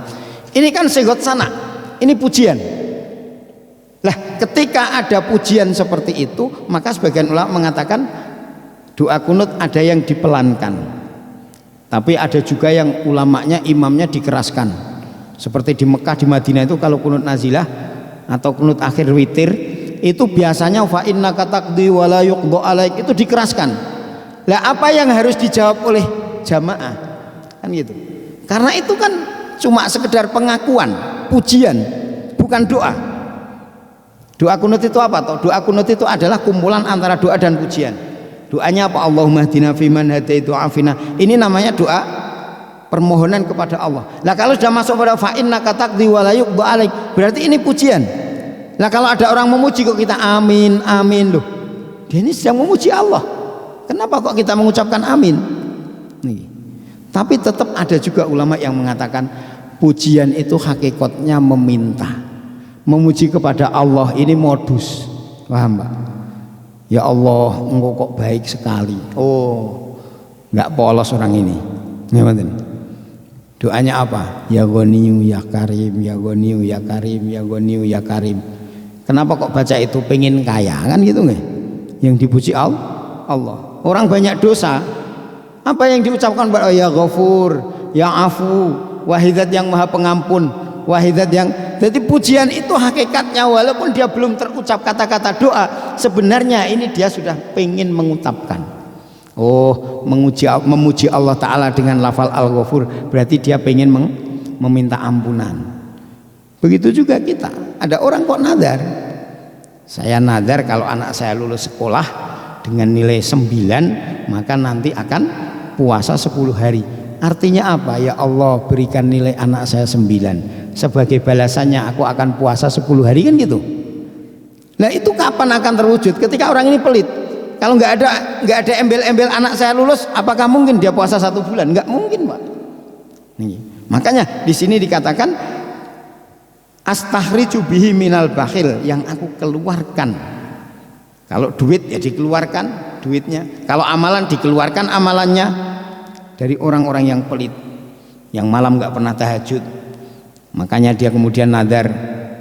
Speaker 2: Ini kan segot sana, ini pujian. Lah, ketika ada pujian seperti itu, maka sebagian ulama mengatakan doa kunut ada yang dipelankan, tapi ada juga yang ulamanya, imamnya dikeraskan. Seperti di Mekah, di Madinah itu kalau kunut nazilah atau kunut akhir witir itu biasanya fa innaka taqdi wa la yuqda alaik, itu dikeraskan. Lah, apa yang harus dijawab oleh jamaah? Kan gitu. Karena itu kan cuma sekedar pengakuan, pujian, bukan doa. Doa kunut itu apa toh? Doa kunut itu adalah kumpulan antara doa dan pujian. Doanya apa? Allahumma hdina fiman hadaitu afina. Ini namanya doa permohonan kepada Allah. Lah kalau sudah masuk pada fa innaka taqdi wa la yuqda alaik, berarti ini pujian. Lah kalau ada orang memuji kok kita amin amin, loh, dia ini sedang memuji Allah. Kenapa kok kita mengucapkan amin? Nih. Tapi tetap ada juga ulama yang mengatakan pujian itu hakikatnya meminta. Memuji kepada Allah ini modus. Paham Pak? Ya Allah, engkau kok baik sekali. Oh, nggak polos orang ini. Doanya apa? Ya Ghaniyu ya Karim, ya Ghaniyu ya Karim, ya Ghaniyu ya Karim. Kenapa kok baca itu? Pengen kaya kan gitu nggak? Yang dipuji Allah. Orang banyak dosa. Apa yang diucapkan? Ya Ghafur, ya Afu, Wahidat yang Maha Pengampun, Wahidat yang. Jadi pujian itu hakikatnya walaupun dia belum terucap kata-kata doa, sebenarnya ini dia sudah pengen mengucapkan. Oh, memuji Allah Ta'ala dengan lafal Al-Ghafur, berarti dia pengen meminta ampunan. Begitu juga kita. Ada orang kok nazar, saya nazar kalau anak saya lulus sekolah dengan nilai 9, maka nanti akan puasa 10 hari. Artinya apa? Ya Allah, berikan nilai anak saya 9, sebagai balasannya aku akan puasa 10 hari, kan gitu. Nah, itu kapan akan terwujud? Ketika orang ini pelit. Kalau nggak ada embel-embel anak saya lulus, apakah mungkin dia puasa 1 bulan? Nggak mungkin Pak. Nih, makanya di sini dikatakan Astakhriju bihi minal bakhil, yang aku keluarkan. Kalau duit ya dikeluarkan duitnya, kalau amalan dikeluarkan amalannya dari orang-orang yang pelit, yang malam nggak pernah tahajud. Makanya dia kemudian nadar,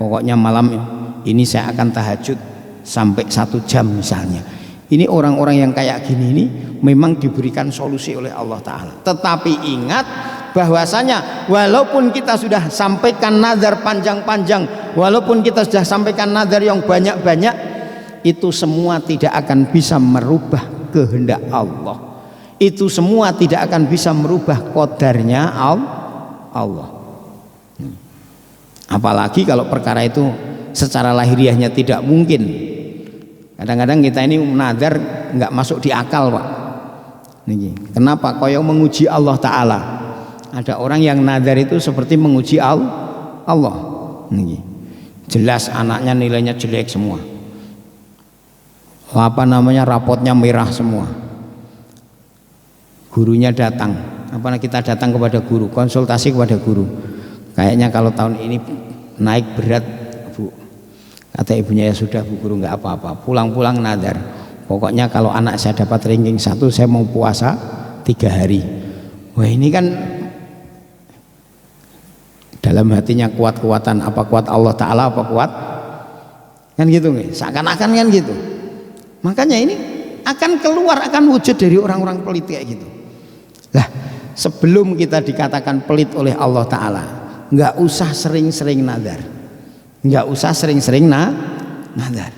Speaker 2: pokoknya malam ini saya akan tahajud sampai 1 jam misalnya. Ini orang-orang yang kayak gini ini memang diberikan solusi oleh Allah Ta'ala. Tetapi ingat bahwasanya walaupun kita sudah sampaikan nazar panjang-panjang, walaupun kita sudah sampaikan nazar yang banyak-banyak, itu semua tidak akan bisa merubah kehendak Allah. Itu semua tidak akan bisa merubah qadarnya Allah. Apalagi kalau perkara itu secara lahiriahnya tidak mungkin. Kadang-kadang kita ini nazar nggak masuk di akal, Pak. Kenapa? Koyong menguji Allah Ta'ala. Ada orang yang nazar itu seperti menguji Allah. Jelas anaknya nilainya jelek semua. Rapotnya merah semua. Gurunya datang. Kita datang kepada guru, konsultasi kepada guru. Kayaknya kalau tahun ini naik berat, Bu. Kata ibunya, ya sudah Bu Guru, nggak apa-apa. Pulang-pulang nazar. Pokoknya kalau anak saya dapat ranking 1, saya mau puasa 3 hari. Wah, ini kan dalam hatinya kuat-kuatan, apa kuat Allah Ta'ala, apa kuat kan gitu nih, seakan-akan kan gitu. Makanya ini akan keluar, akan wujud dari orang-orang pelit kayak gitu. Lah, sebelum kita dikatakan pelit oleh Allah Ta'ala, nggak usah sering-sering nazar, nggak usah sering-sering nazar.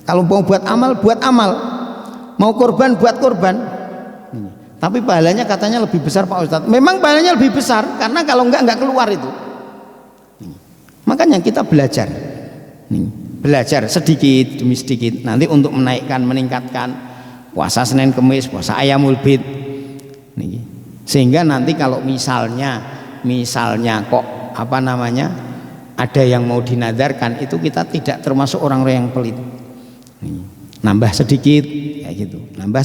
Speaker 2: Kalau mau buat amal, mau korban buat korban. Tapi pahalanya katanya lebih besar, Pak Ustadz. Memang pahalanya lebih besar karena kalau nggak keluar itu. Makanya kita belajar sedikit demi sedikit nanti untuk meningkatkan puasa Senin Kemis, puasa Ayyamul Bid. Sehingga nanti kalau misalnya kok ada yang mau dinadarkan, itu kita tidak termasuk orang-orang yang pelit. Nambah sedikit kayak gitu, nambah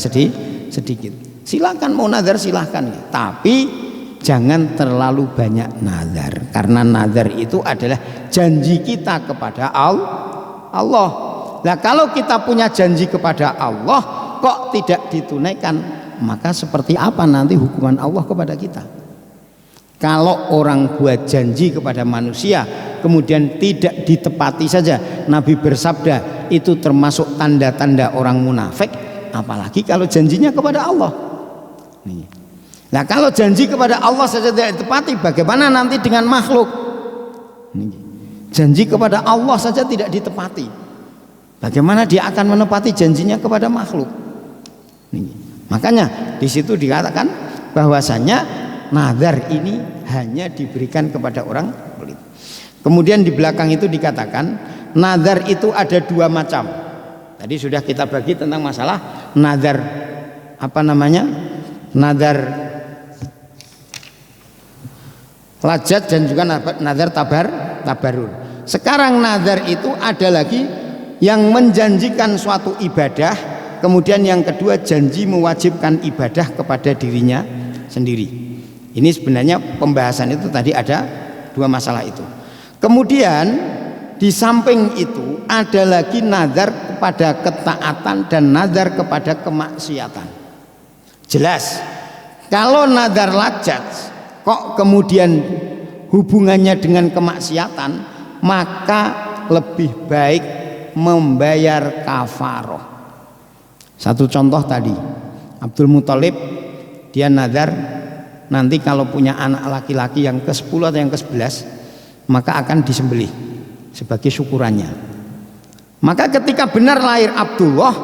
Speaker 2: sedikit. Silakan mau nazar silahkan, tapi jangan terlalu banyak nazar, karena nazar itu adalah janji kita kepada Allah. Nah, kalau kita punya janji kepada Allah kok tidak ditunaikan, maka seperti apa nanti hukuman Allah kepada kita? Kalau orang buat janji kepada manusia kemudian tidak ditepati saja, Nabi bersabda itu termasuk tanda-tanda orang munafik, apalagi kalau janjinya kepada Allah. Nah, kalau janji kepada Allah saja tidak ditepati, bagaimana nanti dengan makhluk? Janji kepada Allah saja tidak ditepati, bagaimana dia akan menepati janjinya kepada makhluk? Makanya di situ dikatakan bahwasanya nazar ini hanya diberikan kepada orang pelit. Kemudian di belakang itu dikatakan nazar itu ada 2 macam. Tadi sudah kita bagi tentang masalah nazar nazar lajat dan juga nazar tabarur. Sekarang nazar itu ada lagi yang menjanjikan suatu ibadah, kemudian yang kedua janji mewajibkan ibadah kepada dirinya sendiri. Ini sebenarnya pembahasan itu tadi ada 2 masalah itu. Kemudian di samping itu ada lagi nazar kepada ketaatan dan nazar kepada kemaksiatan. Jelas, kalau nazar lajat kok kemudian hubungannya dengan kemaksiatan, maka lebih baik membayar kafaroh. Satu contoh tadi, Abdul Muthalib dia nazar nanti kalau punya anak laki-laki yang ke-10 atau yang ke-11 maka akan disembelih sebagai syukurannya. Maka ketika benar lahir Abdullah,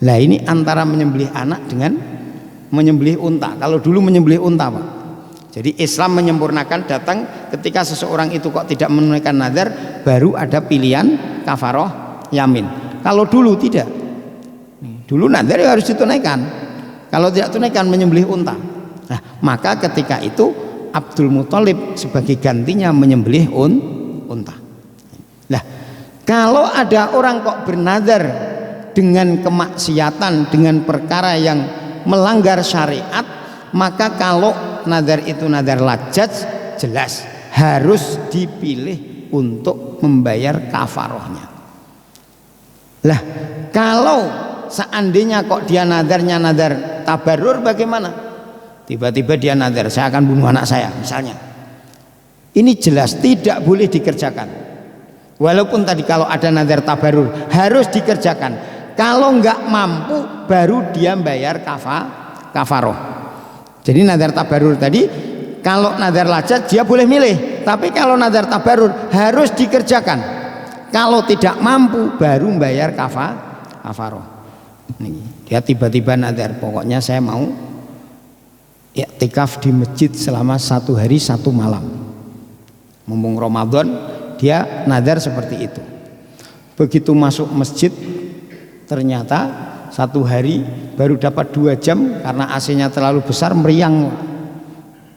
Speaker 2: lah ini antara menyembelih anak dengan menyembelih unta. Kalau dulu menyembelih unta, Pak. Jadi Islam menyempurnakan, datang ketika seseorang itu kok tidak menunaikan nazar, baru ada pilihan kafaroh yamin. Kalau dulu tidak. Dulu nazar harus ditunaikan. Kalau tidak tunaikan menyembelih unta. Nah, maka ketika itu Abdul Muthalib sebagai gantinya menyembelih unta. Nah, kalau ada orang kok bernazar dengan kemaksiatan, dengan perkara yang melanggar syariat, maka kalau nazar itu nazar lajat, jelas harus dipilih untuk membayar kafarohnya. Lah kalau seandainya kok dia nadarnya nadar tabarrur, bagaimana? Tiba-tiba dia nadar, saya akan bunuh anak saya misalnya. Ini jelas tidak boleh dikerjakan. Walaupun tadi kalau ada nadar tabarrur harus dikerjakan. Kalau nggak mampu baru dia bayar kafaroh. Jadi nadar tabarrur tadi, kalau nadar lajat dia boleh milih, tapi kalau nadar tabarrur harus dikerjakan. Kalau tidak mampu baru bayar kafaroh. Dia tiba-tiba nadar, pokoknya saya mau i'tikaf di masjid selama 1 hari 1 malam. Mumpung Ramadan, dia nadar seperti itu. Begitu masuk masjid, ternyata 1 hari baru dapat 2 jam karena AC-nya terlalu besar, meriang,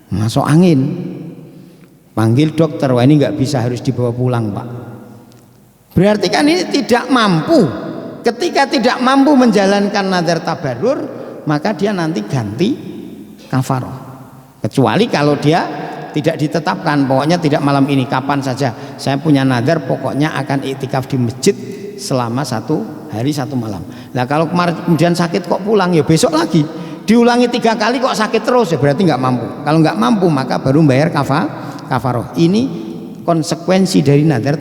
Speaker 2: masuk angin. Panggil dokter, wah ini nggak bisa, harus dibawa pulang Pak. Berarti kan ini tidak mampu. Ketika tidak mampu menjalankan nadar tabarrur, maka dia nanti ganti kafaroh. Kecuali kalau dia tidak ditetapkan, pokoknya tidak malam ini, kapan saja saya punya nadar, pokoknya akan iktikaf di masjid selama 1 hari 1 malam. Nah kalau kemudian sakit kok pulang, ya besok lagi diulangi 3 kali kok sakit terus, ya berarti nggak mampu. Kalau nggak mampu maka baru bayar kafaroh. Ini konsekuensi dari nadar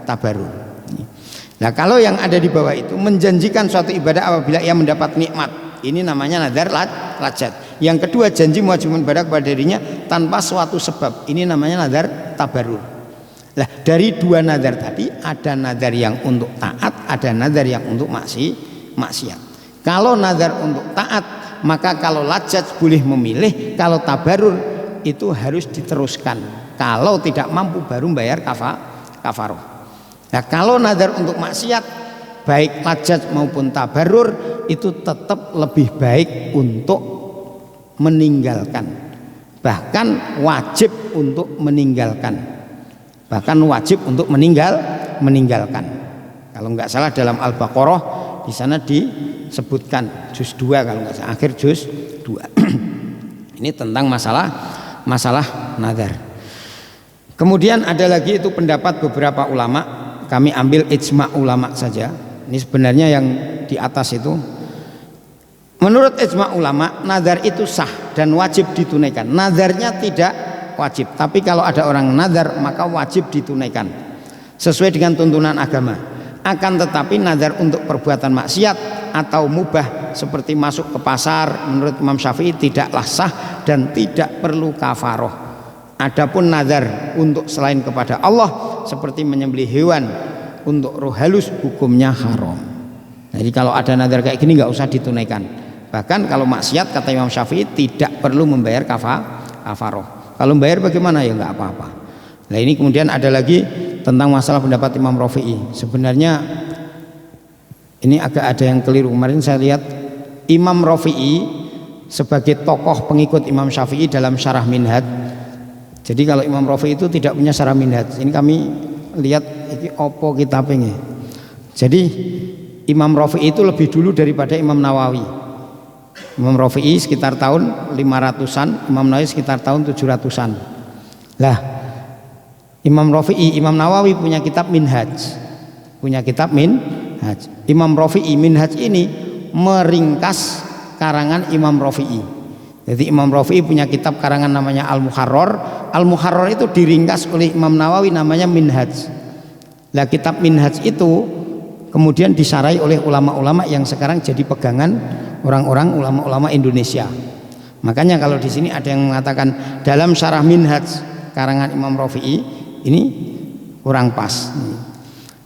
Speaker 2: tabarrur. Nah kalau yang ada di bawah itu menjanjikan suatu ibadah apabila ia mendapat nikmat, ini namanya nadar lajat. Yang kedua, janji mewajibkan ibadah kepada dirinya tanpa suatu sebab, ini namanya nadar tabarrur. Nah dari 2 nadar tadi, ada nadar yang untuk taat, ada nadar yang untuk maksiat. Kalau nadar untuk taat, maka kalau lajat boleh memilih, kalau tabarrur itu harus diteruskan. Kalau tidak mampu baru bayar kafaroh. Nah kalau nadar untuk maksiat, baik lajat maupun tabarrur, itu tetap lebih baik untuk meninggalkan, bahkan wajib untuk meninggalkan, meninggalkan. Kalau nggak salah dalam Al-Baqarah di sana disebutkan juz 2, kalau nggak salah akhir juz 2. Ini tentang masalah nadar. Kemudian ada lagi itu pendapat beberapa ulama. Kami ambil ijma' ulama saja. Ini sebenarnya yang di atas itu, menurut ijma' ulama, nadar itu sah dan wajib ditunaikan. Nadarnya tidak wajib, tapi kalau ada orang nadar maka wajib ditunaikan sesuai dengan tuntunan agama. Akan tetapi nadar untuk perbuatan maksiat atau mubah seperti masuk ke pasar, menurut Imam Syafi'i tidaklah sah dan tidak perlu kafaroh. Adapun nadar untuk selain kepada Allah seperti menyembelih hewan untuk roh halus, hukumnya haram. Jadi kalau ada nadar kayak gini nggak usah ditunaikan. Bahkan kalau maksiat kata Imam Syafi'i tidak perlu membayar kafaroh. Kalau membayar bagaimana, ya nggak apa-apa. Nah ini kemudian ada lagi tentang masalah pendapat Imam Rafi'i. Sebenarnya ini agak ada yang keliru. Kemarin saya lihat Imam Rafi'i sebagai tokoh pengikut Imam Syafi'i dalam syarah Minhaj. Jadi kalau Imam Rafi'i itu tidak punya syarah Minhaj. Ini kami lihat ini opo kitabnya. Jadi Imam Rafi'i itu lebih dulu daripada Imam Nawawi. Imam Rafi'i sekitar tahun 500-an, Imam Nawawi sekitar tahun 700-an. Lah, Imam Rafi'i, Imam Nawawi punya kitab Minhaj. Imam Rafi'i Minhaj ini meringkas karangan Imam Rafi'i. Jadi Imam Rafi'i punya kitab karangan namanya Al-Muharrar. Al-Muharrar itu diringkas oleh Imam Nawawi namanya Minhaj. Lah kitab Minhaj itu kemudian disarai oleh ulama-ulama yang sekarang jadi pegangan orang-orang ulama-ulama Indonesia. Makanya kalau di sini ada yang mengatakan dalam syarah Minhaj karangan Imam Rafi'i ini kurang pas.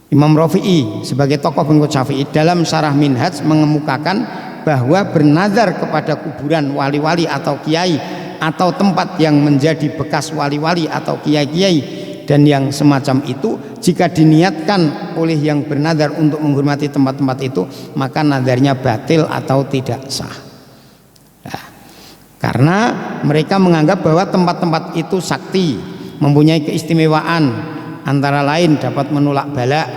Speaker 2: Imam Rafi'i sebagai tokoh pengikut Syafi'i dalam syarah Minhaj mengemukakan bahwa bernazar kepada kuburan wali-wali atau kiai atau tempat yang menjadi bekas wali-wali atau kiai-kiai dan yang semacam itu, jika diniatkan oleh yang bernazar untuk menghormati tempat-tempat itu, maka nazarnya batil atau tidak sah. Nah, karena mereka menganggap bahwa tempat-tempat itu sakti, mempunyai keistimewaan, antara lain dapat menolak bala,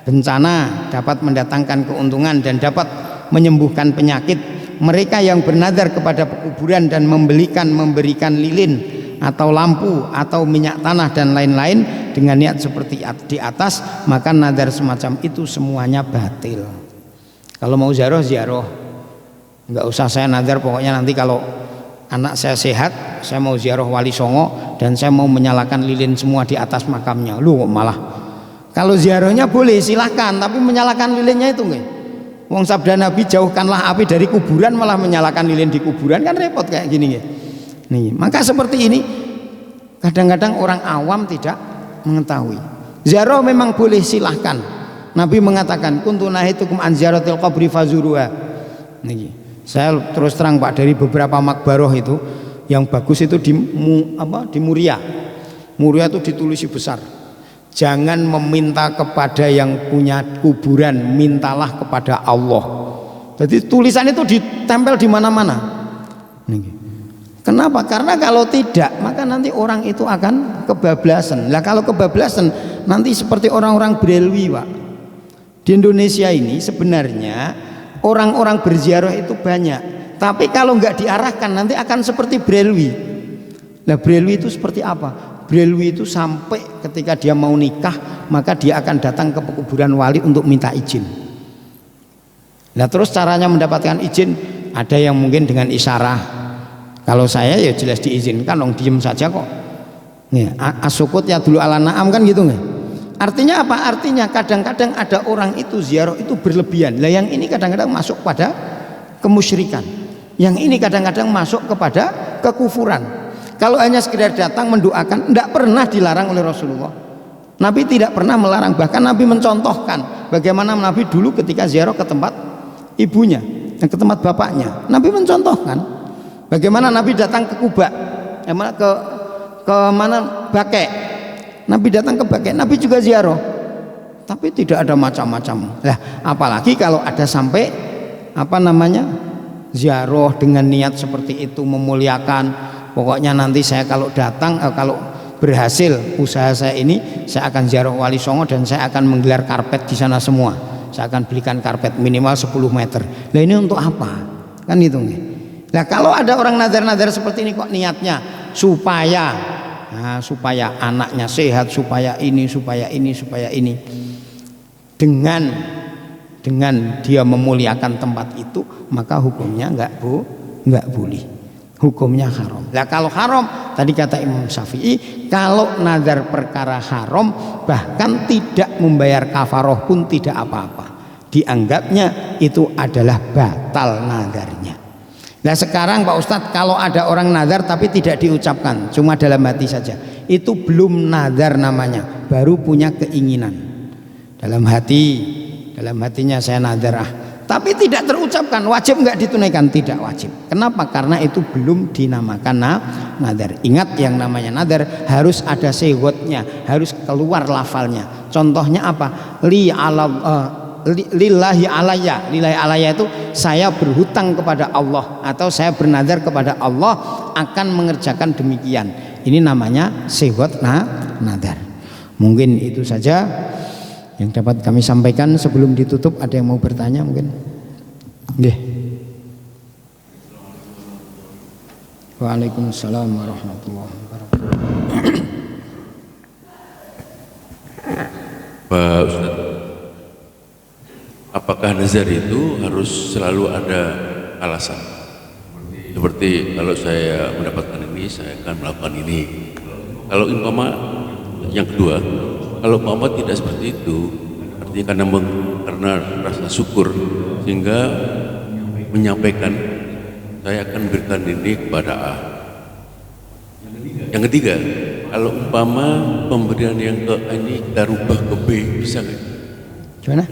Speaker 2: bencana, dapat mendatangkan keuntungan dan dapat menyembuhkan penyakit. Mereka yang bernazar kepada kuburan dan memberikan lilin atau lampu atau minyak tanah dan lain-lain dengan niat seperti di atas, maka nadar semacam itu semuanya batil. Kalau mau ziarah, nggak usah saya nadar pokoknya nanti kalau anak saya sehat saya mau ziarah Wali Songo dan saya mau menyalakan lilin semua di atas makamnya. Lu kok malah, kalau ziarahnya boleh silahkan, tapi menyalakan lilinnya itu nggak. Wong sabda Nabi, jauhkanlah api dari kuburan, malah menyalakan lilin di kuburan, kan repot kayak gini ya. Nih, maka seperti ini kadang-kadang orang awam tidak mengetahui. Ziarah memang boleh, silahkan. Nabi mengatakan kuntu nahitukum an ziyaratil qabri fazuruha. Nih, saya terus terang Pak, dari beberapa makbaroh itu yang bagus itu di Muria. Muria itu ditulis besar. Jangan meminta kepada yang punya kuburan, mintalah kepada Allah. Jadi tulisan itu ditempel di mana-mana. Kenapa? Karena kalau tidak, maka nanti orang itu akan kebablasan. Nah, kalau kebablasan, nanti seperti orang-orang Brelwi, Pak. Di Indonesia ini sebenarnya orang-orang berziarah itu banyak. Tapi kalau nggak diarahkan, nanti akan seperti Brelwi. Nah, Brelwi itu seperti apa? Brelwi itu sampai ketika dia mau nikah, maka dia akan datang ke kuburan wali untuk minta izin. Nah, terus caranya mendapatkan izin, ada yang mungkin dengan isyarah. Kalau saya ya jelas diizinkan, dong, diem saja kok. Nih, asukut ya dulu ala naam, kan gitu nggak? Artinya apa? Artinya kadang-kadang ada orang itu ziarah itu berlebihan. Lah yang ini kadang-kadang masuk pada kemusyrikan. Yang ini kadang-kadang masuk kepada kekufuran. Kalau hanya sekedar datang mendoakan, tidak pernah dilarang oleh Rasulullah. Nabi tidak pernah melarang, bahkan Nabi mencontohkan bagaimana Nabi dulu ketika ziarah ke tempat ibunya dan ke tempat bapaknya. Nabi mencontohkan bagaimana Nabi datang ke Kuba, ke mana Bakek. Nabi datang ke Bakek, Nabi juga ziarah, tapi tidak ada macam-macam. Lah, apalagi kalau ada sampai ziarah dengan niat seperti itu, memuliakan. Pokoknya nanti saya kalau datang, kalau berhasil usaha saya ini, saya akan ziarah Wali Songo dan saya akan menggelar karpet di sana semua. Saya akan belikan karpet minimal 10 meter. Nah, ini untuk apa? Kan itu nih. Nah, kalau ada orang nadar-nadar seperti ini kok niatnya supaya anaknya sehat, supaya ini. Dengan dia memuliakan tempat itu, maka hukumnya nggak boleh. Hukumnya haram. Nah, kalau haram, tadi kata Imam Syafi'i, kalau nadar perkara haram bahkan tidak membayar kafaroh pun tidak apa-apa. Dianggapnya itu adalah batal nadarnya. Nah, sekarang Pak Ustadz, kalau ada orang nadar tapi tidak diucapkan, cuma dalam hati saja, itu belum nadar namanya, baru punya keinginan. Dalam hatinya saya nadar, tapi tidak terucapkan, wajib nggak ditunaikan? Tidak wajib. Kenapa? Karena itu belum dinamakan nadar. Ingat, yang namanya nadar harus ada sehwatnya, harus keluar lafalnya. Contohnya apa? Lillahi alaya. Lillahi alaya itu saya berhutang kepada Allah, atau saya bernadar kepada Allah akan mengerjakan demikian. Ini namanya sehwat nadar. Mungkin itu saja yang dapat kami sampaikan. Sebelum ditutup, ada yang mau bertanya mungkin? Nggih. Waalaikumsalam warahmatullahi wabarakatuh.
Speaker 3: Pak Ustadz, apakah nazar itu harus selalu ada alasan? Seperti kalau saya mendapatkan ini, saya akan melakukan ini. Kalau umpama yang kedua, kalau umpama tidak seperti itu, artinya karena rasa syukur sehingga menyampaikan saya akan berikan ini kepada A. Yang ketiga, kalau umpama pemberian yang ke A ini kita rubah ke B, bisa nggak?
Speaker 2: Gimana?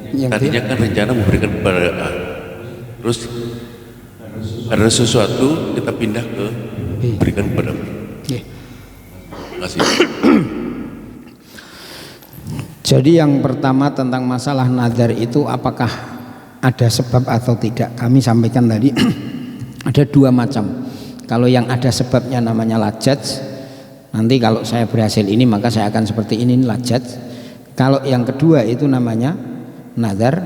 Speaker 3: Tadinya kan rencana memberikan kepada A, terus karena sesuatu kita pindah ke berikan kepada B. Terima kasih.
Speaker 2: Jadi yang pertama tentang masalah nadar itu apakah ada sebab atau tidak, kami sampaikan tadi ada dua macam. Kalau yang ada sebabnya namanya lajaj, nanti kalau saya berhasil ini maka saya akan seperti ini, lajaj. Kalau yang kedua itu namanya nadar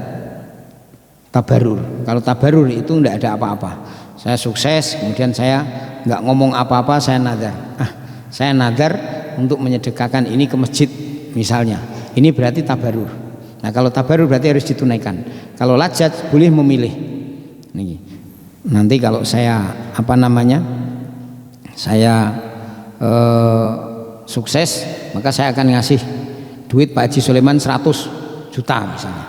Speaker 2: tabarur. Kalau tabarur itu tidak ada apa-apa. saya sukses, kemudian saya nggak ngomong apa-apa, saya nadar. Saya nadar untuk menyedekahkan ini ke masjid misalnya. Ini berarti tabarur. Nah kalau tabarur berarti harus ditunaikan. Kalau lajat boleh memilih. Nih. Nanti kalau saya saya sukses, maka saya akan ngasih duit Pak Haji Sulaiman 100 juta misalnya.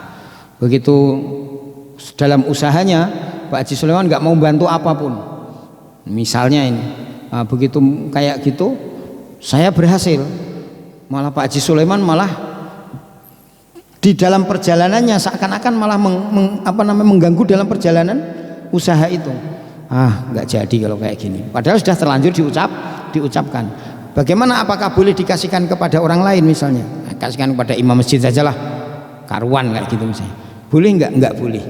Speaker 2: Begitu dalam usahanya Pak Haji Sulaiman nggak mau bantu apapun, misalnya ini, begitu kayak gitu saya berhasil, malah Pak Haji Sulaiman malah di dalam perjalanannya seakan-akan malah mengganggu dalam perjalanan usaha itu. Nggak jadi kalau kayak gini, padahal sudah terlanjur diucapkan. Bagaimana, apakah boleh dikasihkan kepada orang lain misalnya? Kasihkan kepada imam masjid sajalah, karuan kayak gitu misalnya. Boleh nggak boleh.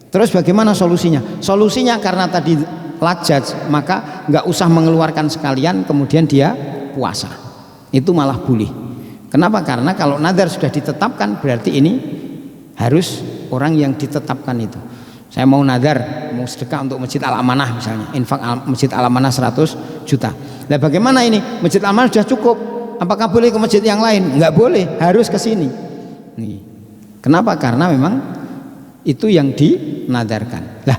Speaker 2: Terus bagaimana solusinya? Solusinya karena tadi lajaj, maka nggak usah mengeluarkan sekalian, kemudian dia puasa. Itu malah boleh. Kenapa? Karena kalau nadar sudah ditetapkan, berarti ini harus orang yang ditetapkan itu. Saya mau nadar, mau sedekah untuk Masjid Al-Amanah misalnya, infak Masjid Al-Amanah 100 juta. Nah bagaimana ini? Masjid Al-Amanah sudah cukup, apakah boleh ke masjid yang lain? Nggak boleh, harus ke sini. Nih. Kenapa? Karena memang itu yang dinadarkan. Nah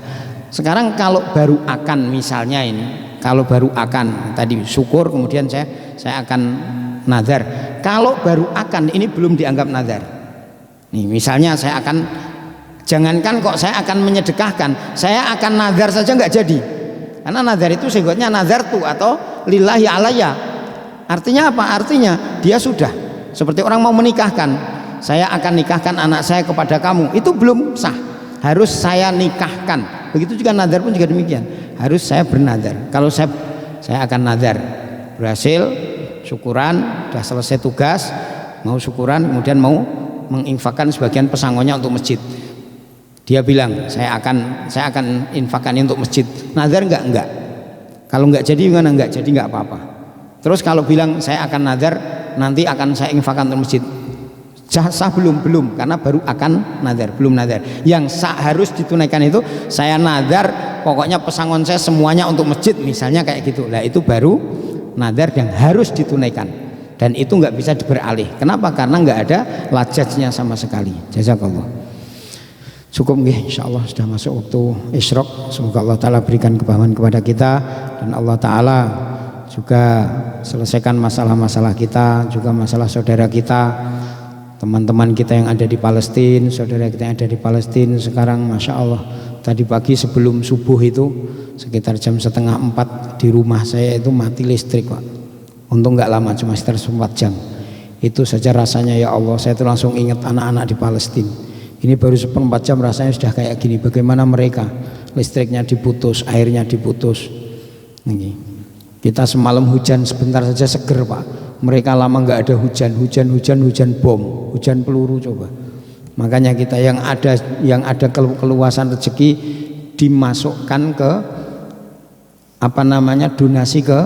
Speaker 2: sekarang kalau baru akan misalnya ini, kalau baru akan tadi syukur, kemudian saya akan nadar. Kalau baru akan ini belum dianggap nadar. Nih misalnya saya akan, jangankan kok saya akan menyedekahkan, saya akan nadar saja nggak jadi. Karena nadar itu sebutnya nadar tu atau lillahi alayya. Artinya apa? Artinya dia sudah seperti orang mau menikahkan. Saya akan nikahkan anak saya kepada kamu. Itu belum sah. Harus saya nikahkan. Begitu juga nadar pun juga demikian. Harus saya bernadar. Kalau saya akan nadar, berhasil, syukuran, sudah selesai tugas, mau syukuran, kemudian mau menginfakkan sebagian pesangonnya untuk masjid. Dia bilang saya akan infakkan untuk masjid. Nadar enggak. Kalau enggak jadi gimana? Enggak jadi enggak apa-apa. Terus kalau bilang saya akan nadar, nanti akan saya infakkan untuk masjid. Sah belum karena baru akan nadar, belum nadar. Yang sah harus ditunaikan itu saya nadar, pokoknya pesangon saya semuanya untuk masjid misalnya kayak gitu. Lah itu baru nadar yang harus ditunaikan. Dan itu enggak bisa beralih. Kenapa? Karena enggak ada lajajnya sama sekali. Jazakallah. Cukup nggih, insyaallah sudah masuk waktu isyraq. Semoga Allah taala berikan kepahaman kepada kita dan Allah taala juga selesaikan masalah-masalah kita, juga masalah saudara kita, teman-teman kita yang ada di Palestina, saudara kita yang ada di Palestina sekarang. Masya Allah, tadi pagi sebelum subuh itu sekitar jam 3:30 di rumah saya itu mati listrik Pak. Untung nggak lama, cuma sekitar 4 jam. Itu saja rasanya ya Allah, saya itu langsung ingat anak-anak di Palestina. Ini baru 4 jam rasanya sudah kayak gini. Bagaimana mereka listriknya diputus, airnya diputus. Ini. Kita semalam hujan sebentar saja seger Pak. Mereka lama nggak ada hujan bom, hujan peluru coba. Makanya kita yang ada keluasan rezeki dimasukkan ke donasi ke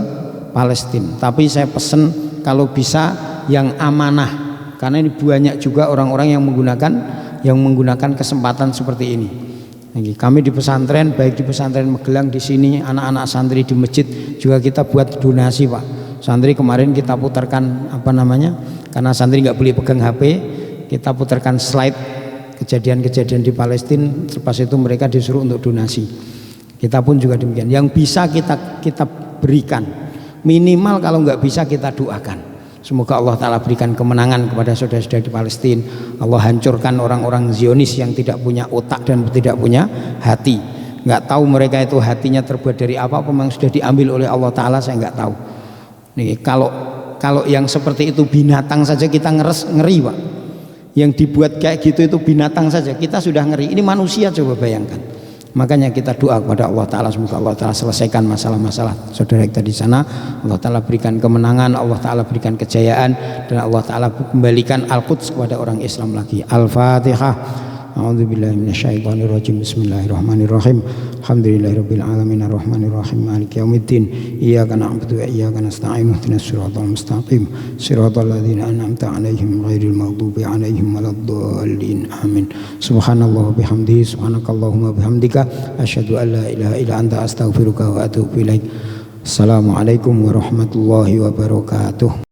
Speaker 2: Palestina. Tapi saya pesen kalau bisa yang amanah, karena ini banyak juga orang-orang yang menggunakan kesempatan seperti ini. Kami di pesantren, baik di pesantren Magelang di sini, anak-anak santri di masjid juga kita buat donasi Pak. Santri kemarin kita putarkan karena santri nggak boleh pegang HP, kita putarkan slide kejadian-kejadian di Palestina. Lepas itu mereka disuruh untuk donasi. Kita pun juga demikian. Yang bisa kita berikan, minimal kalau nggak bisa kita doakan. Semoga Allah Ta'ala berikan kemenangan kepada saudara-saudara di Palestina. Allah hancurkan orang-orang Zionis yang tidak punya otak dan tidak punya hati. Nggak tahu mereka itu hatinya terbuat dari apa memang sudah diambil oleh Allah Ta'ala, saya nggak tahu. Nih, kalau yang seperti itu binatang saja kita ngeri Pak. Yang dibuat kayak gitu itu binatang saja kita sudah ngeri. Ini manusia, coba bayangkan. Makanya kita doa kepada Allah Ta'ala, semoga Allah Ta'ala selesaikan masalah-masalah saudara kita di sana. Allah Ta'ala berikan kemenangan, Allah Ta'ala berikan kejayaan, dan Allah Ta'ala kembalikan Al-Quds kepada orang Islam lagi. Al-Fatihah. A'udzubillahi minasyaitonirrajim. Bismillahirrahmanirrahim. Alhamdulillahirabbil alamin arrahmanir rahim maliki yaumiddin. Iyyaka na'budu wa iyyaka nasta'in. Ihdinas siratal mustaqim. Siratal ladzina an'amta 'alaihim ghairil maghdubi 'alaihim waladdallin. Amin. Subhanallah bihamdihi subhanakallahumma bihamdika asyhadu an la ilaha illa anta astaghfiruka wa atubu ilaik. Assalamualaikum warahmatullahi wabarakatuh.